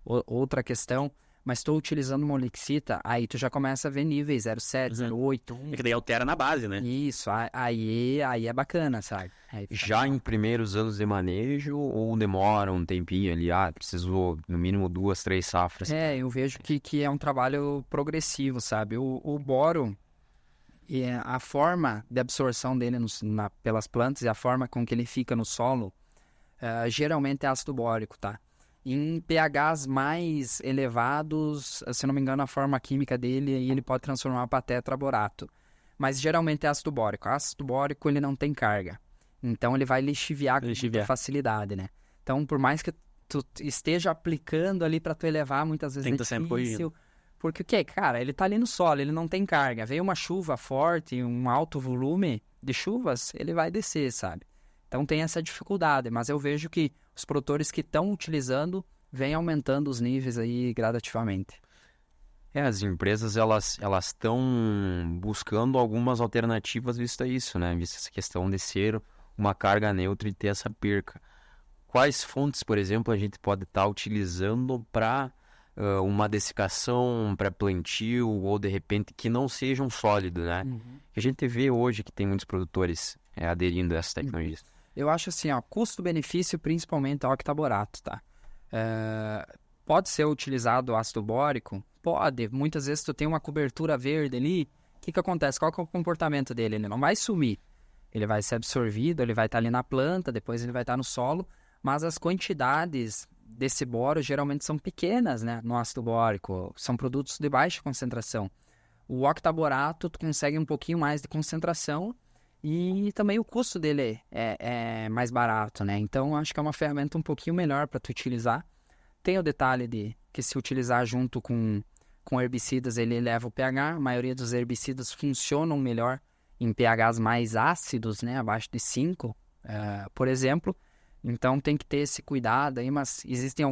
outra questão. Mas estou utilizando uma Olexita, aí tu já começa a ver níveis 0,7, 0,8, 1. É que daí altera na base, né? Isso, aí é bacana, sabe? Já em primeiros anos de manejo ou demora um tempinho ali? Precisou no mínimo 2, 3 safras. Eu vejo que é um trabalho progressivo, sabe? O boro, a forma de absorção dele pelas plantas e a forma com que ele fica no solo, geralmente é ácido bórico, tá? Em pHs mais elevados, se não me engano, a forma química dele ele pode transformar para tetraborato. Mas geralmente é ácido bórico. Ácido bórico ele não tem carga. Então ele vai lixiviar com muita facilidade, né? Então por mais que tu esteja aplicando ali para tu elevar, muitas vezes tem é que difícil. Sempre porque o que? Cara, ele tá ali no solo, ele não tem carga. Veio uma chuva forte, um alto volume de chuvas, ele vai descer, sabe? Então tem essa dificuldade, mas eu vejo que os produtores que estão utilizando vêm aumentando os níveis aí gradativamente. As empresas elas estão buscando algumas alternativas visto isso, né? Visto essa questão de ser uma carga neutra e ter essa perca. Quais fontes, por exemplo, a gente pode estar utilizando para uma dessecação, para plantio ou de repente que não seja um sólido, né? A gente vê hoje que tem muitos produtores aderindo a essas tecnologias. Eu acho assim, custo-benefício principalmente ao octaborato, tá? Pode ser utilizado o ácido bórico? Pode. Muitas vezes tu tem uma cobertura verde ali, que acontece? Qual que é o comportamento dele? Ele não vai sumir. Ele vai ser absorvido, ele vai estar ali na planta, depois ele vai estar no solo, mas as quantidades desse boro geralmente são pequenas, né? No ácido bórico, são produtos de baixa concentração. O octaborato, tu consegue um pouquinho mais de concentração e também o custo dele é mais barato, né? Então, acho que é uma ferramenta um pouquinho melhor para tu utilizar. Tem o detalhe de que se utilizar junto com herbicidas, ele eleva o pH. A maioria dos herbicidas funcionam melhor em pHs mais ácidos, né? Abaixo de 5, por exemplo. Então, tem que ter esse cuidado aí, mas existem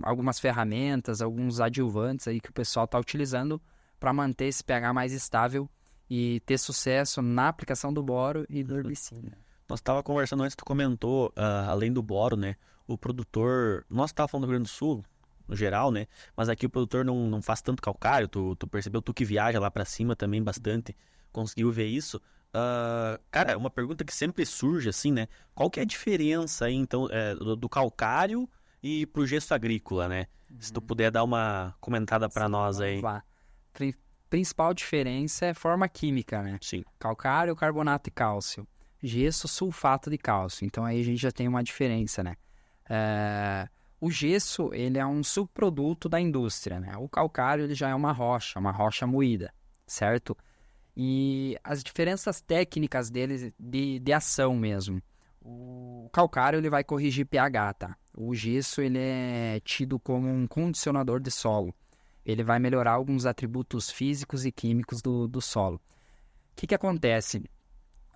algumas ferramentas, alguns adjuvantes aí que o pessoal está utilizando para manter esse pH mais estável e ter sucesso na aplicação do boro e do herbicida. Nós estávamos conversando antes, tu comentou, além do boro, né? O produtor... Nós estávamos falando do Rio Grande do Sul, no geral, né? Mas aqui o produtor não faz tanto calcário, tu percebeu, tu que viaja lá para cima também bastante, conseguiu ver isso. Cara, uma pergunta que sempre surge, assim, né? Qual que é a diferença aí, então, do calcário e pro gesso agrícola, né? Se tu puder dar uma comentada para nós aí. Vamos lá. Principal diferença é forma química, né? Sim. Calcário, carbonato de cálcio. Gesso, sulfato de cálcio. Então, aí a gente já tem uma diferença, né? O gesso, ele é um subproduto da indústria, né? O calcário, ele já é uma rocha moída, certo? E as diferenças técnicas dele de ação mesmo. O calcário, ele vai corrigir pH, tá? O gesso, ele é tido como um condicionador de solo. Ele vai melhorar alguns atributos físicos e químicos do solo. O que acontece?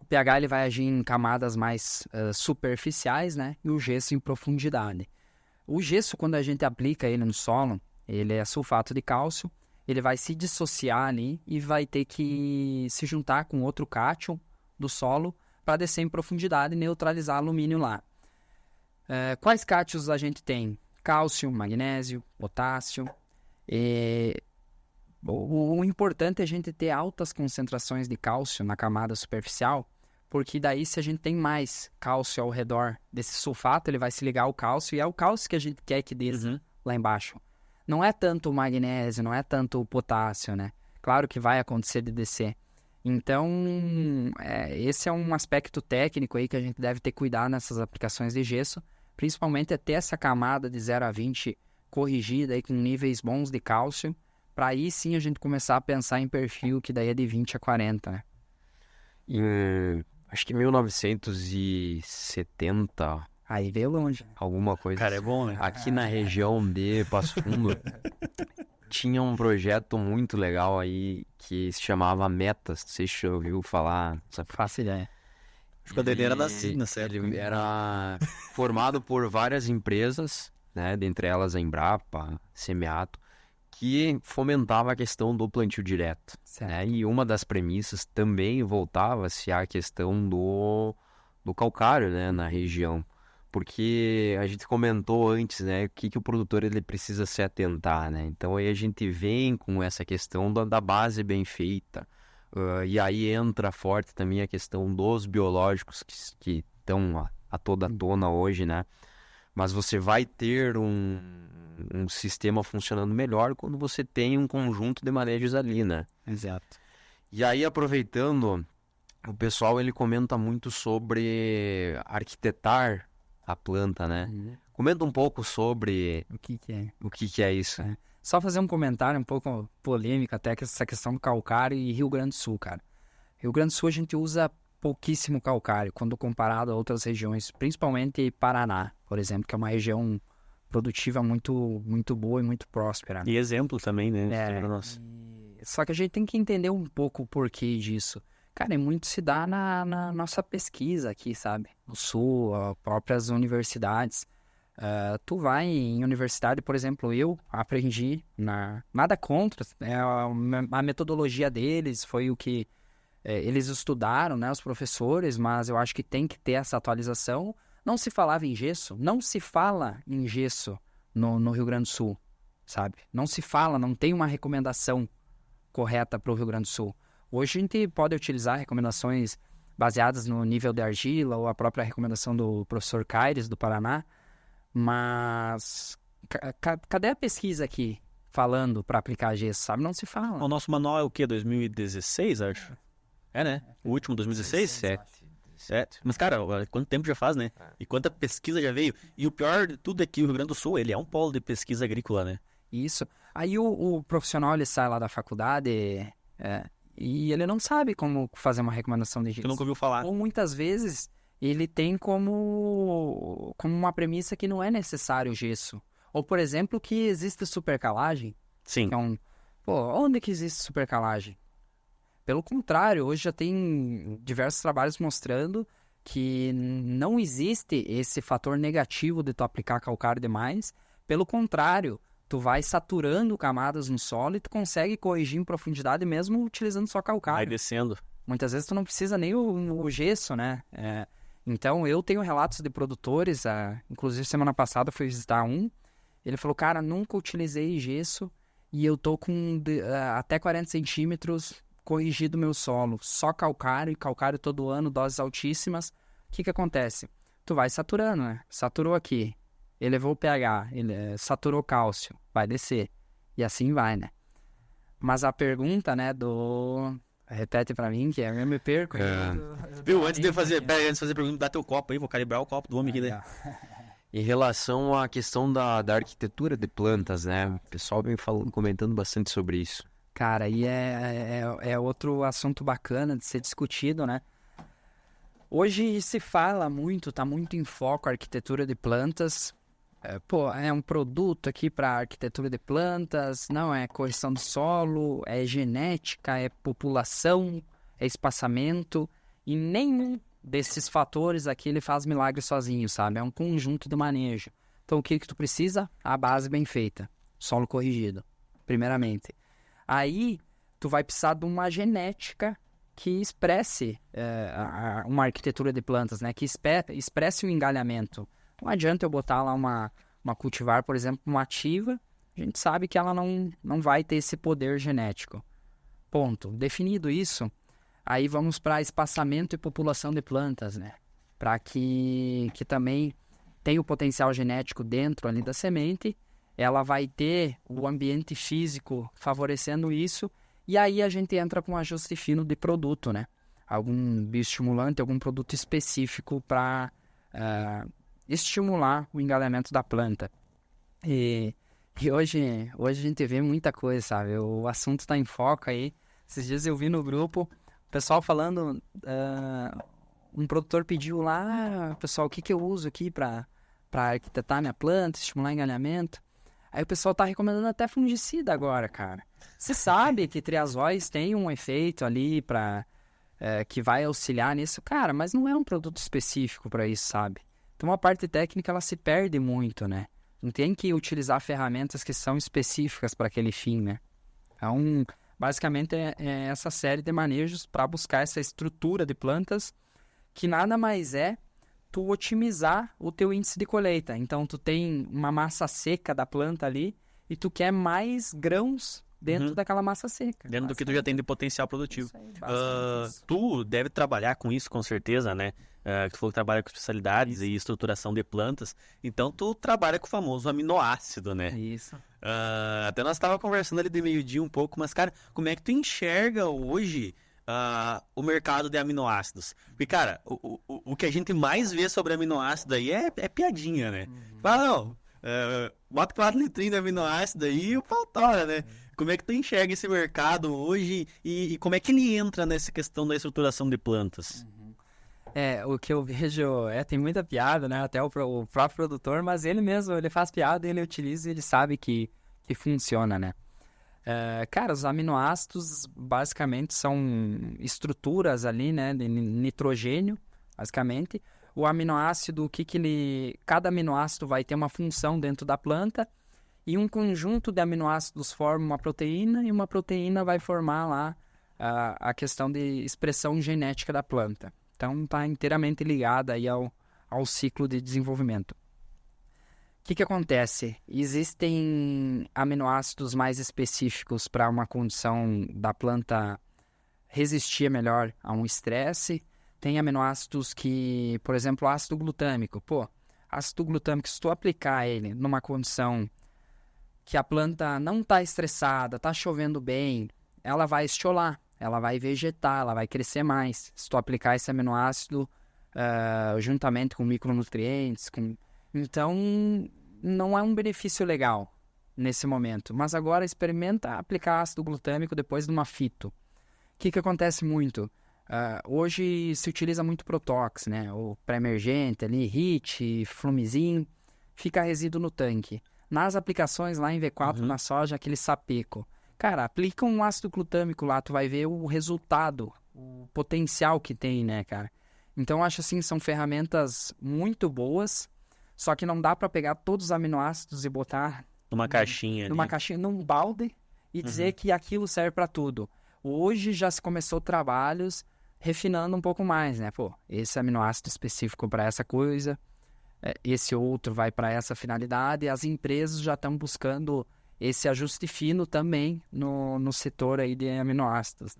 O pH, ele vai agir em camadas mais superficiais, né? E o gesso em profundidade. O gesso, quando a gente aplica ele no solo, ele é sulfato de cálcio, ele vai se dissociar ali e vai ter que se juntar com outro cátion do solo para descer em profundidade e neutralizar alumínio lá. Quais cátions a gente tem? Cálcio, magnésio, potássio. O importante é a gente ter altas concentrações de cálcio na camada superficial, porque daí se a gente tem mais cálcio ao redor desse sulfato, ele vai se ligar ao cálcio e é o cálcio que a gente quer que desça lá embaixo. Não é tanto o magnésio, não é tanto o potássio, né? Claro que vai acontecer de descer. Então, esse é um aspecto técnico aí que a gente deve ter cuidado nessas aplicações de gesso, principalmente é ter essa camada de 0 a 20 corrigida aí com níveis bons de cálcio, para aí sim a gente começar a pensar em perfil que daí é de 20 a 40, né? Acho que 1970, Aí veio longe. alguma coisa. Cara, é bom, né? Aqui na região de Passo Fundo, tinha um projeto muito legal aí que se chamava Metas. Não sei se você ouviu falar. Faço ideia. Acho que o dele era da Signa, certo? Ele era formado por várias empresas, né? Dentre elas a Embrapa, Semeato, que fomentava a questão do plantio direto, né? E uma das premissas também voltava-se à questão do calcário, né? Na região. Porque a gente comentou antes, né, o que o produtor ele precisa se atentar, né? Então aí a gente vem com essa questão da base bem feita, e aí entra forte também a questão dos biológicos que estão a toda tona hoje, né? Mas você vai ter um sistema funcionando melhor quando você tem um conjunto de manejos ali, né? Exato. E aí, aproveitando, o pessoal ele comenta muito sobre arquitetar a planta, né? Comenta um pouco sobre O que é? o que é isso. Só fazer um comentário um pouco polêmico até que essa questão do calcário e Rio Grande do Sul, cara. Rio Grande do Sul a gente usa pouquíssimo calcário quando comparado a outras regiões, principalmente Paraná, por exemplo, que é uma região produtiva muito, muito boa e muito próspera. E exemplo também, né? Só que a gente tem que entender um pouco o porquê disso. Cara, muito se dá na nossa pesquisa aqui, sabe? No Sul, as próprias universidades. Tu vai em universidade, por exemplo, eu aprendi, nada contra, a metodologia deles foi o que eles estudaram, né, os professores, mas eu acho que tem que ter essa atualização. Não se falava em gesso, não se fala em gesso no Rio Grande do Sul, sabe? Não se fala, não tem uma recomendação correta para o Rio Grande do Sul. Hoje a gente pode utilizar recomendações baseadas no nível de argila ou a própria recomendação do professor Caires, do Paraná, mas cadê a pesquisa aqui? falando para aplicar gesso, sabe? Não se fala. O nosso manual é o quê? 2016, acho? É, né? O último, 2016? 7. Mas, cara, olha, quanto tempo já faz, né? E quanta pesquisa já veio. E o pior de tudo é que o Rio Grande do Sul, ele é um polo de pesquisa agrícola, né? Isso. Aí o profissional, ele sai lá da faculdade e ele não sabe como fazer uma recomendação de Tu gesso. nunca ouviu falar. Ou muitas vezes ele tem como uma premissa que não é necessário o gesso. Ou, por exemplo, que existe supercalagem. Sim. Que é pô, onde que existe supercalagem? Pelo contrário, hoje já tem diversos trabalhos mostrando que não existe esse fator negativo de tu aplicar calcário demais. Pelo contrário, tu vai saturando camadas no solo e tu consegue corrigir em profundidade mesmo utilizando só Vai calcário. descendo. Muitas vezes tu não precisa nem o gesso, né? Então, eu tenho relatos de produtores, inclusive semana passada eu fui visitar um, ele falou, cara, nunca utilizei gesso e eu tô com até 40 centímetros corrigido meu solo, só calcário, e calcário todo ano, doses altíssimas. O que acontece? Tu vai saturando, né? Saturou aqui, elevou o pH, saturou cálcio, vai descer. E assim vai, né? Mas a pergunta, né, repete pra mim, que eu me perco. Viu, antes de fazer a pergunta, dá teu copo aí, vou calibrar o copo do homem aqui, né? Em relação à questão da arquitetura de plantas, né? O pessoal vem comentando bastante sobre isso. Cara, e é outro assunto bacana de ser discutido, né? Hoje se fala muito, tá muito em foco a arquitetura de plantas. É um produto aqui para arquitetura de plantas, não é correção do solo, é genética, é população, é espaçamento, e nenhum desses fatores aqui ele faz milagre sozinho, sabe? É um conjunto de manejo. Então o que tu precisa? A base bem feita, solo corrigido, primeiramente. Aí tu vai precisar de uma genética que expresse uma arquitetura de plantas, né? Que expresse o engalhamento. Não adianta eu botar lá uma cultivar, por exemplo, uma ativa, a gente sabe que ela não vai ter esse poder genético. Ponto. Definido isso, aí vamos para espaçamento e população de plantas, né? Para que também tenha o potencial genético dentro ali da semente, ela vai ter o ambiente físico favorecendo isso, e aí a gente entra com um ajuste fino de produto, né? Algum bioestimulante, algum produto específico para estimular o engalhamento da planta. E hoje a gente vê muita coisa, sabe? O assunto está em foco aí. Esses dias eu vi no grupo o pessoal falando, um produtor pediu lá, pessoal, o que eu uso aqui para arquitetar minha planta, estimular engalhamento. Aí o pessoal tá recomendando até fungicida agora, cara. Você sabe que triazóis tem um efeito ali que vai auxiliar nisso, cara, mas não é um produto específico para isso, sabe? Então a parte técnica ela se perde muito, né? Não tem que utilizar ferramentas que são específicas para aquele fim, né? Então, basicamente é essa série de manejos para buscar essa estrutura de plantas que nada mais é tu otimizar o teu índice de colheita. Então, tu tem uma massa seca da planta ali e tu quer mais grãos dentro daquela massa seca. Dentro do que tu já tem de potencial produtivo. Isso aí, isso. Tu deve trabalhar com isso, com certeza, né? Tu falou que trabalha com especialidades e estruturação de plantas. Então, tu trabalha com o famoso aminoácido, né? Isso. Até nós estávamos conversando ali de meio-dia um pouco, mas, cara, como é que tu enxerga hoje o mercado de aminoácidos? Porque, cara, o que a gente mais vê sobre aminoácido aí é piadinha, né? Fala, não, bota 4 litrinhos de aminoácido aí e o pau tora, né? Como é que tu enxerga esse mercado hoje e como é que ele entra nessa questão da estruturação de plantas? O que eu vejo tem muita piada, né? Até o próprio produtor, mas ele mesmo, ele faz piada, ele utiliza e ele sabe que funciona, né? Cara, os aminoácidos basicamente são estruturas ali, né? De nitrogênio, basicamente. O aminoácido, cada aminoácido vai ter uma função dentro da planta e um conjunto de aminoácidos forma uma proteína e uma proteína vai formar lá a questão de expressão genética da planta. Então, está inteiramente ligada aí ao ciclo de desenvolvimento. O que acontece? Existem aminoácidos mais específicos para uma condição da planta resistir melhor a um estresse. Tem aminoácidos que, por exemplo, ácido glutâmico. Ácido glutâmico, se tu aplicar ele numa condição que a planta não está estressada, está chovendo bem, ela vai estiolar, ela vai vegetar, ela vai crescer mais. Se tu aplicar esse aminoácido juntamente com micronutrientes, então não é um benefício legal nesse momento. Mas agora experimenta aplicar ácido glutâmico depois de uma fito. O que acontece muito? Hoje se utiliza muito Protox, né? O pré-emergente ali, HIT, Flumizin, fica resíduo no tanque. Nas aplicações lá em V4 na soja, aquele sapeco. Cara, aplica um ácido glutâmico lá, tu vai ver o resultado, o potencial que tem, né, cara? Então, eu acho assim, são ferramentas muito boas, só que não dá para pegar todos os aminoácidos e botar Numa caixinha ali. numa caixinha, num balde e dizer que aquilo serve para tudo. Hoje já se começou trabalhos refinando um pouco mais, né? Pô, esse aminoácido específico para essa coisa, esse outro vai para essa finalidade, e as empresas já estão buscando esse ajuste fino também no setor aí de aminoácidos.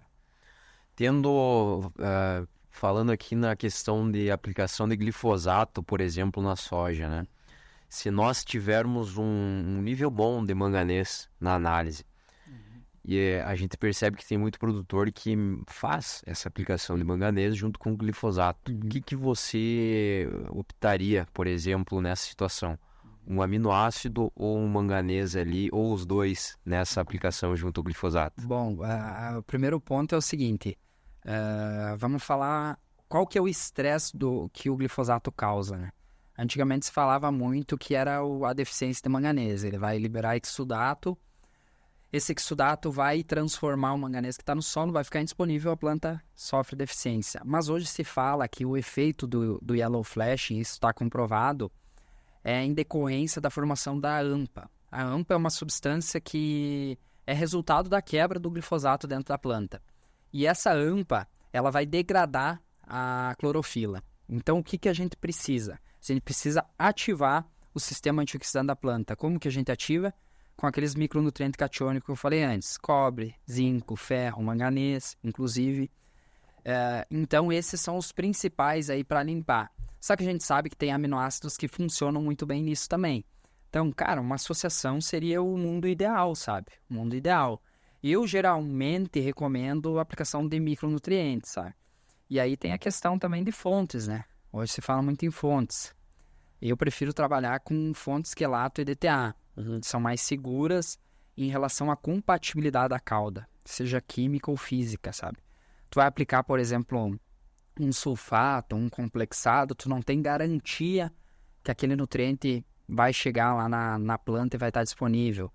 Falando aqui na questão de aplicação de glifosato, por exemplo, na soja, né? Se nós tivermos um nível bom de manganês na análise, e a gente percebe que tem muito produtor que faz essa aplicação de manganês junto com o glifosato. O que você optaria, por exemplo, nessa situação? Um aminoácido ou um manganês ali, ou os dois nessa aplicação junto ao glifosato? Bom, o primeiro ponto é o seguinte, vamos falar qual que é o estresse que o glifosato causa, né? Antigamente se falava muito que era a deficiência de manganês, ele vai liberar exudato, esse exudato vai transformar o manganês que está no solo, vai ficar indisponível, a planta sofre deficiência. Mas hoje se fala que o efeito do yellow flash, isso está comprovado, é em decorrência da formação da AMPA. A AMPA é uma substância que é resultado da quebra do glifosato dentro da planta. E essa AMPA, ela vai degradar a clorofila. Então, o que a gente precisa? A gente precisa ativar o sistema antioxidante da planta. Como que a gente ativa? Com aqueles micronutrientes catiônicos que eu falei antes. Cobre, zinco, ferro, manganês, inclusive. Então, esses são os principais aí para limpar. Só que a gente sabe que tem aminoácidos que funcionam muito bem nisso também. Então, cara, uma associação seria o mundo ideal, sabe? O mundo ideal. Eu, geralmente, recomendo a aplicação de micronutrientes, sabe? E aí tem a questão também de fontes, né? Hoje se fala muito em fontes. Eu prefiro trabalhar com fontes quelato e DTA. São mais seguras em relação à compatibilidade da cauda, seja química ou física, sabe? Tu vai aplicar, por exemplo, um sulfato, um complexado, tu não tem garantia que aquele nutriente vai chegar lá na planta e vai estar disponível.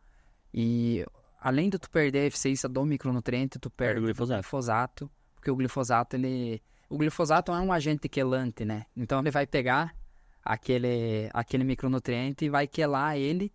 E além de tu perder a eficiência do micronutriente, tu perde o glifosato, porque o glifosato é um agente quelante, né? Então ele vai pegar aquele micronutriente e vai quelar ele,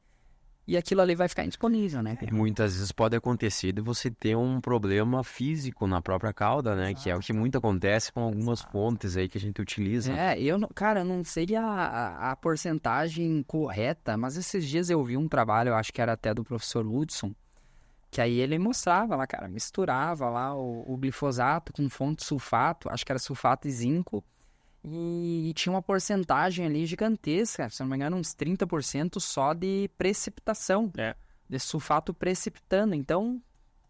e aquilo ali vai ficar indisponível, né? Muitas vezes pode acontecer de você ter um problema físico na própria cauda, né? Que é o que muito acontece com algumas fontes aí que a gente utiliza. Eu não sei a porcentagem correta, mas esses dias eu vi um trabalho, eu acho que era até do professor Hudson, que aí ele mostrava lá, cara, misturava lá o glifosato com fonte de sulfato, acho que era sulfato e zinco, e tinha uma porcentagem ali gigantesca, se não me engano, uns 30% só de precipitação, de sulfato precipitando. Então,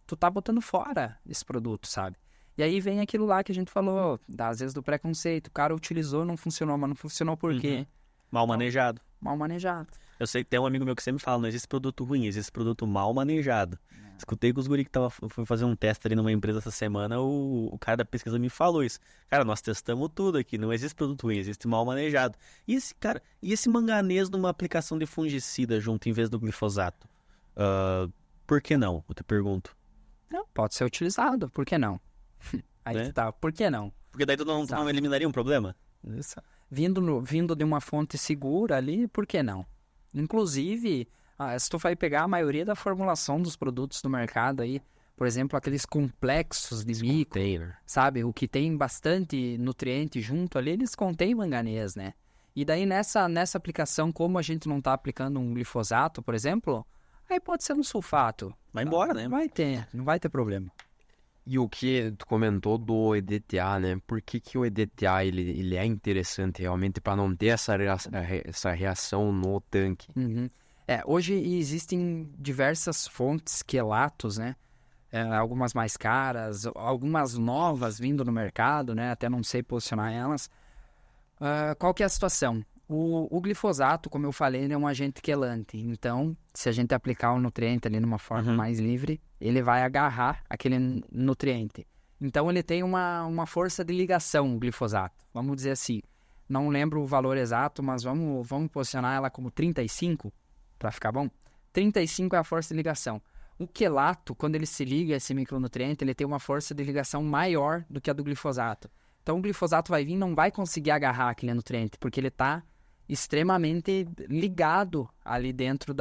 tu tá botando fora esse produto, sabe? E aí vem aquilo lá que a gente falou, às vezes do preconceito, o cara utilizou, não funcionou, mas não funcionou por quê? Mal manejado. Mal manejado. Eu sei que tem um amigo meu que sempre fala, não existe produto ruim, existe produto mal manejado. Escutei com os guri que foi fazer um teste ali numa empresa essa semana, o cara da pesquisa me falou isso. Cara, nós testamos tudo aqui, não existe produto ruim, existe mal manejado. E esse manganês numa aplicação de fungicida junto em vez do glifosato? Por que não? Eu te pergunto. Não, pode ser utilizado, por que não? Aí que tá, por que não? Porque daí tu não eliminaria um problema? Isso. Vindo de uma fonte segura ali, por que não? Inclusive, se tu vai pegar a maioria da formulação dos produtos do mercado aí, por exemplo, aqueles complexos de micro, sabe? O que tem bastante nutriente junto ali, eles contêm manganês, né? E daí nessa aplicação, como a gente não tá aplicando um glifosato, por exemplo, aí pode ser um sulfato. Vai embora, né? Não vai ter problema. E o que tu comentou do EDTA, né? Por que o EDTA ele é interessante realmente para não ter essa reação no tanque? Hoje existem diversas fontes quelatos, né? Algumas mais caras, algumas novas vindo no mercado, né? Até não sei posicionar elas. Qual que é a situação? O glifosato, como eu falei, ele é um agente quelante. Então, se a gente aplicar o nutriente ali numa forma mais livre, ele vai agarrar aquele nutriente. Então, ele tem uma força de ligação, o glifosato. Vamos dizer assim. Não lembro o valor exato, mas vamos posicionar ela como 35, para ficar bom. 35 é a força de ligação. O quelato, quando ele se liga a esse micronutriente, ele tem uma força de ligação maior do que a do glifosato. Então, o glifosato vai vir e não vai conseguir agarrar aquele nutriente, porque ele está extremamente ligado ali dentro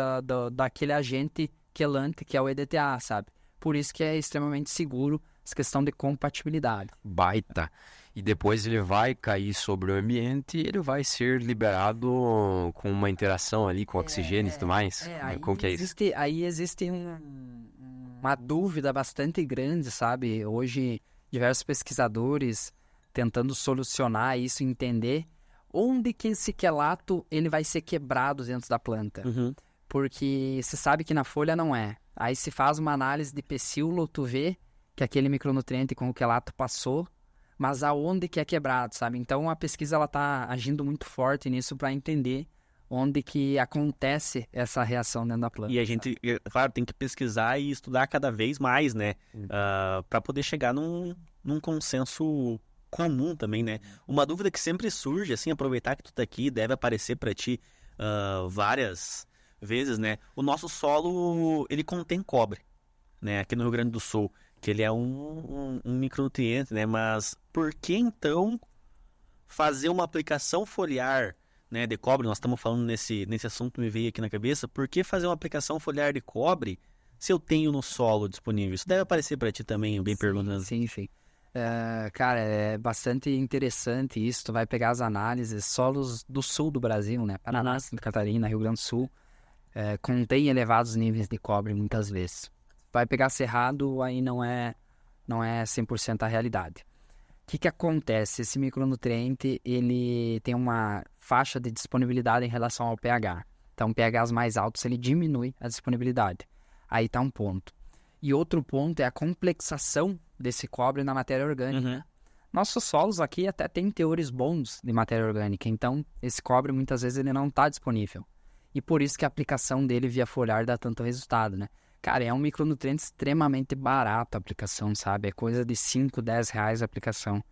daquele agente quelante que é o EDTA, sabe? Por isso que é extremamente seguro essa questão de compatibilidade. Baita. E depois ele vai cair sobre o ambiente e ele vai ser liberado com uma interação ali com oxigênio e tudo mais. Como que é isso? Aí existe uma dúvida bastante grande, sabe? Hoje, diversos pesquisadores tentando solucionar isso, entender onde que esse quelato ele vai ser quebrado dentro da planta. Porque se sabe que na folha não é. Aí se faz uma análise de pecíolo, tu vê que aquele micronutriente com o quelato passou, mas aonde que é quebrado, sabe? Então a pesquisa ela tá agindo muito forte nisso para entender onde que acontece essa reação dentro da planta. E a gente, claro, tem que pesquisar e estudar cada vez mais, né? Para poder chegar num consenso comum também, né? Uma dúvida que sempre surge, assim, aproveitar que tu tá aqui, deve aparecer para ti várias vezes, né? O nosso solo, ele contém cobre, né? Aqui no Rio Grande do Sul, que ele é um micronutriente, né? Mas por que então fazer uma aplicação foliar, né, de cobre? Nós estamos falando nesse assunto, me veio aqui na cabeça. Por que fazer uma aplicação foliar de cobre se eu tenho no solo disponível? Isso deve aparecer para ti também, bem perguntando. Sim. Cara, é bastante interessante isso. Tu vai pegar as análises, solos do sul do Brasil, né? Paraná, Santa Catarina, Rio Grande do Sul, contém elevados níveis de cobre muitas vezes. Vai pegar cerrado, aí não é 100% a realidade. O que acontece? Esse micronutriente, ele tem uma faixa de disponibilidade em relação ao pH. Então, pHs mais altos, ele diminui a disponibilidade. Aí está um ponto. E outro ponto é a complexação desse cobre na matéria orgânica. Nossos solos aqui até têm teores bons de matéria orgânica, então esse cobre muitas vezes ele não está disponível. E por isso que a aplicação dele via foliar dá tanto resultado, né? Cara, é um micronutriente extremamente barato a aplicação, sabe? É coisa de 5, 10 reais a aplicação.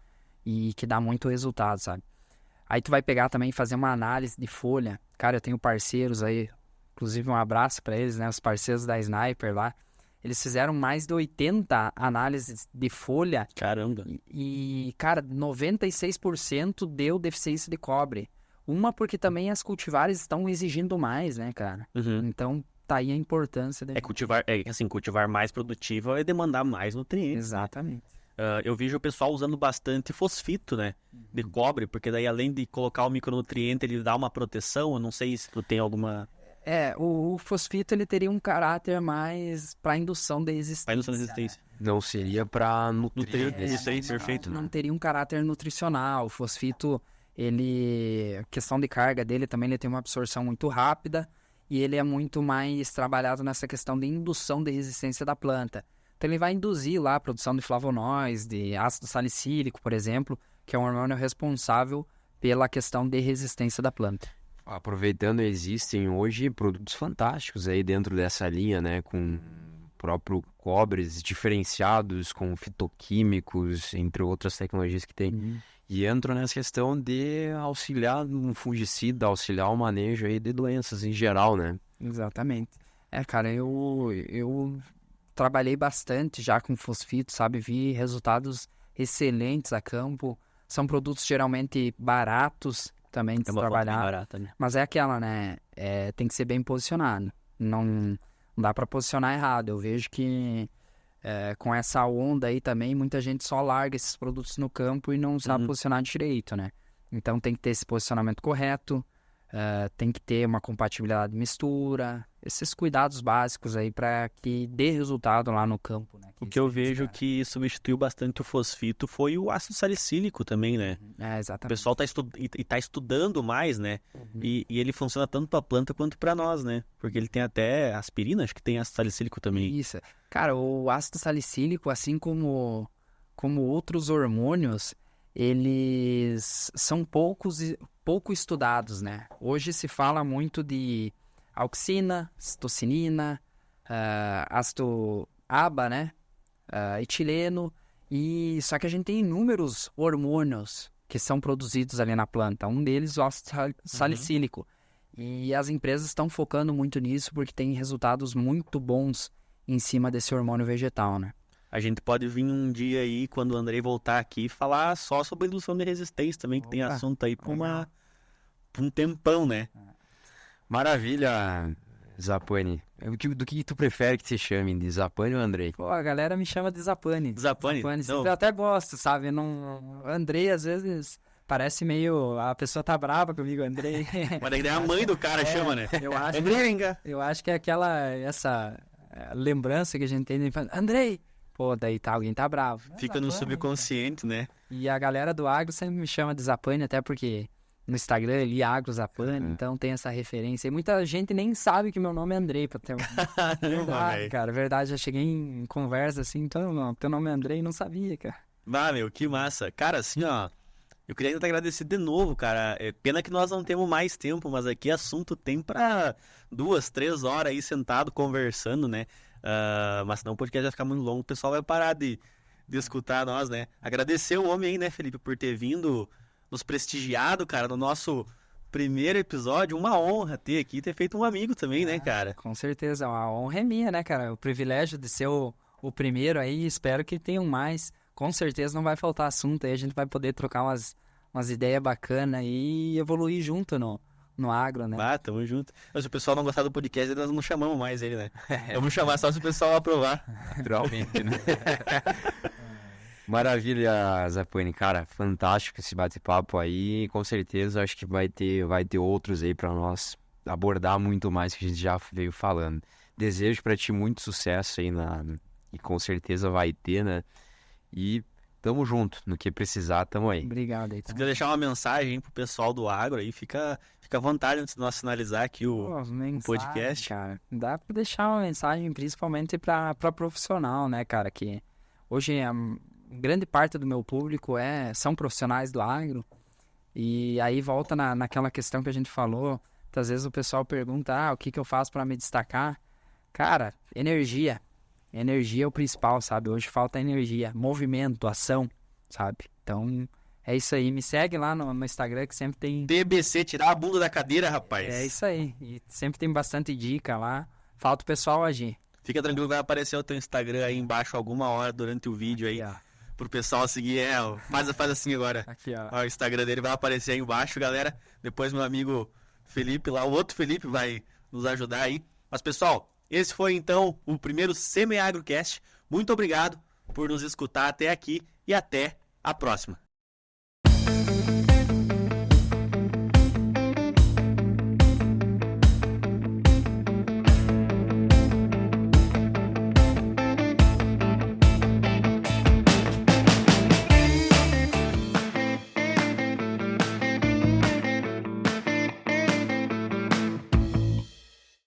E que dá muito resultado, sabe? Aí tu vai pegar também e fazer uma análise de folha. Cara, eu tenho parceiros aí, inclusive um abraço para eles, né? Os parceiros da Sniper lá. Eles fizeram mais de 80 análises de folha. Caramba! E cara, 96% deu deficiência de cobre. Uma porque também as cultivares estão exigindo mais, né, cara? Então, tá aí a importância. Cultivar mais produtivo é demandar mais nutrientes. Exatamente. Eu vejo o pessoal usando bastante fosfito, né? De cobre, porque daí além de colocar o micronutriente, ele dá uma proteção. Eu não sei se tu tem alguma... O fosfito ele teria um caráter mais para indução de resistência. Para indução de resistência. Não seria para nutrir. Perfeito. Não teria um caráter nutricional. O fosfito, a questão de carga dele também, ele tem uma absorção muito rápida e ele é muito mais trabalhado nessa questão de indução de resistência da planta. Então ele vai induzir lá a produção de flavonoides, de ácido salicílico, por exemplo, que é um hormônio responsável pela questão de resistência da planta. Aproveitando, existem hoje produtos fantásticos aí dentro dessa linha, né? Com próprio cobres diferenciados, com fitoquímicos, entre outras tecnologias que tem. E entram nessa questão de auxiliar um fungicida, auxiliar o manejo aí de doenças em geral, né? Exatamente. Cara, eu trabalhei bastante já com fosfito, sabe? Vi resultados excelentes a campo. São produtos geralmente baratos também de se trabalhar. Barata, né? Mas é aquela, né? Tem que ser bem posicionado. Não dá para posicionar errado. Eu vejo que com essa onda aí também, muita gente só larga esses produtos no campo e não sabe posicionar direito, né? Então tem que ter esse posicionamento correto. tem que ter uma compatibilidade de mistura, esses cuidados básicos aí para que dê resultado lá no campo, né? O que eu vejo que substituiu bastante o fosfito foi o ácido salicílico também, né? O Exatamente. pessoal tá estudando mais, né? E ele funciona tanto para a planta quanto para nós, né? Porque ele tem até aspirina, acho que tem ácido salicílico também. Isso. Cara, o ácido salicílico, assim como outros hormônios, eles são pouco estudados, né? Hoje se fala muito de auxina, citocinina, ácido ABA, né? Etileno, e só que a gente tem inúmeros hormônios que são produzidos ali na planta. Um deles, o ácido salicílico. E as empresas estão focando muito nisso porque tem resultados muito bons em cima desse hormônio vegetal, né? A gente pode vir um dia aí, quando o Andrei voltar aqui, falar só sobre indução de resistência também, que tem assunto aí por um tempão, né? Maravilha, Zapani. Do que tu prefere que te chamem, de Zapani ou Andrei? Pô, a galera me chama de Zapani. Zapani? Eu até gosto, sabe? Não... Andrei, às vezes, parece meio... A pessoa tá brava comigo, Andrei. Mas daí a mãe do cara chama, né? Eu acho que é essa lembrança que a gente tem de falar, Andrei! Pô, daí alguém tá bravo. Fica no subconsciente, né? E a galera do agro sempre me chama de Zapani, até porque no Instagram eu li Agro Zapani, então tem essa referência. E muita gente nem sabe que meu nome é Andrei, pra ter verdade, cara, verdade. Já cheguei em conversa assim, então, teu nome é Andrei, não sabia, cara. Meu, que massa. Cara, assim, ó, eu queria te agradecer de novo, cara. É pena que nós não temos mais tempo, mas aqui assunto tem pra 2, 3 horas aí sentado conversando, né? Mas senão o podcast vai ficar muito longo, o pessoal vai parar de escutar nós, né? Agradecer o homem aí, né, Felipe, por ter vindo, nos prestigiado, cara, no nosso primeiro episódio. Uma honra ter aqui, ter feito um amigo também, né, cara? Com certeza, a honra é minha, né, cara? O privilégio de ser o primeiro aí, espero que tenham mais. Com certeza não vai faltar assunto aí, a gente vai poder trocar umas ideias bacanas e evoluir junto no agro, né? Tamo junto. Mas se o pessoal não gostar do podcast, nós não chamamos mais ele, né? Vamos chamar só se o pessoal aprovar. Naturalmente, né? Maravilha, Zapani. Cara, fantástico esse bate-papo aí. Com certeza, acho que vai ter outros aí pra nós abordar muito mais que a gente já veio falando. Desejo pra ti muito sucesso aí e com certeza vai ter, né? E tamo junto. No que precisar, tamo aí. Obrigado aí. Se quiser deixar uma mensagem pro pessoal do agro aí, fica à vontade antes de nós finalizar aqui o podcast. Cara, dá pra deixar uma mensagem principalmente pra profissional, né, cara? Que hoje a grande parte do meu público são profissionais do agro. E aí volta naquela questão que a gente falou. Às vezes o pessoal pergunta, o que eu faço pra me destacar? Cara, energia. Energia é o principal, sabe? Hoje falta energia, movimento, ação, sabe? Então, é isso aí. Me segue lá no Instagram que sempre tem... TBC, tirar a bunda da cadeira, rapaz. É isso aí. E sempre tem bastante dica lá. Falta o pessoal agir. Fica tranquilo, vai aparecer o teu Instagram aí embaixo alguma hora durante o vídeo aí. Aqui, pro pessoal seguir. Faz assim agora. Aqui, ó. O Instagram dele vai aparecer aí embaixo, galera. Depois meu amigo Felipe lá, o outro Felipe vai nos ajudar aí. Mas, pessoal, esse foi então o primeiro Semi-Agrocast. Muito obrigado por nos escutar até aqui e até a próxima.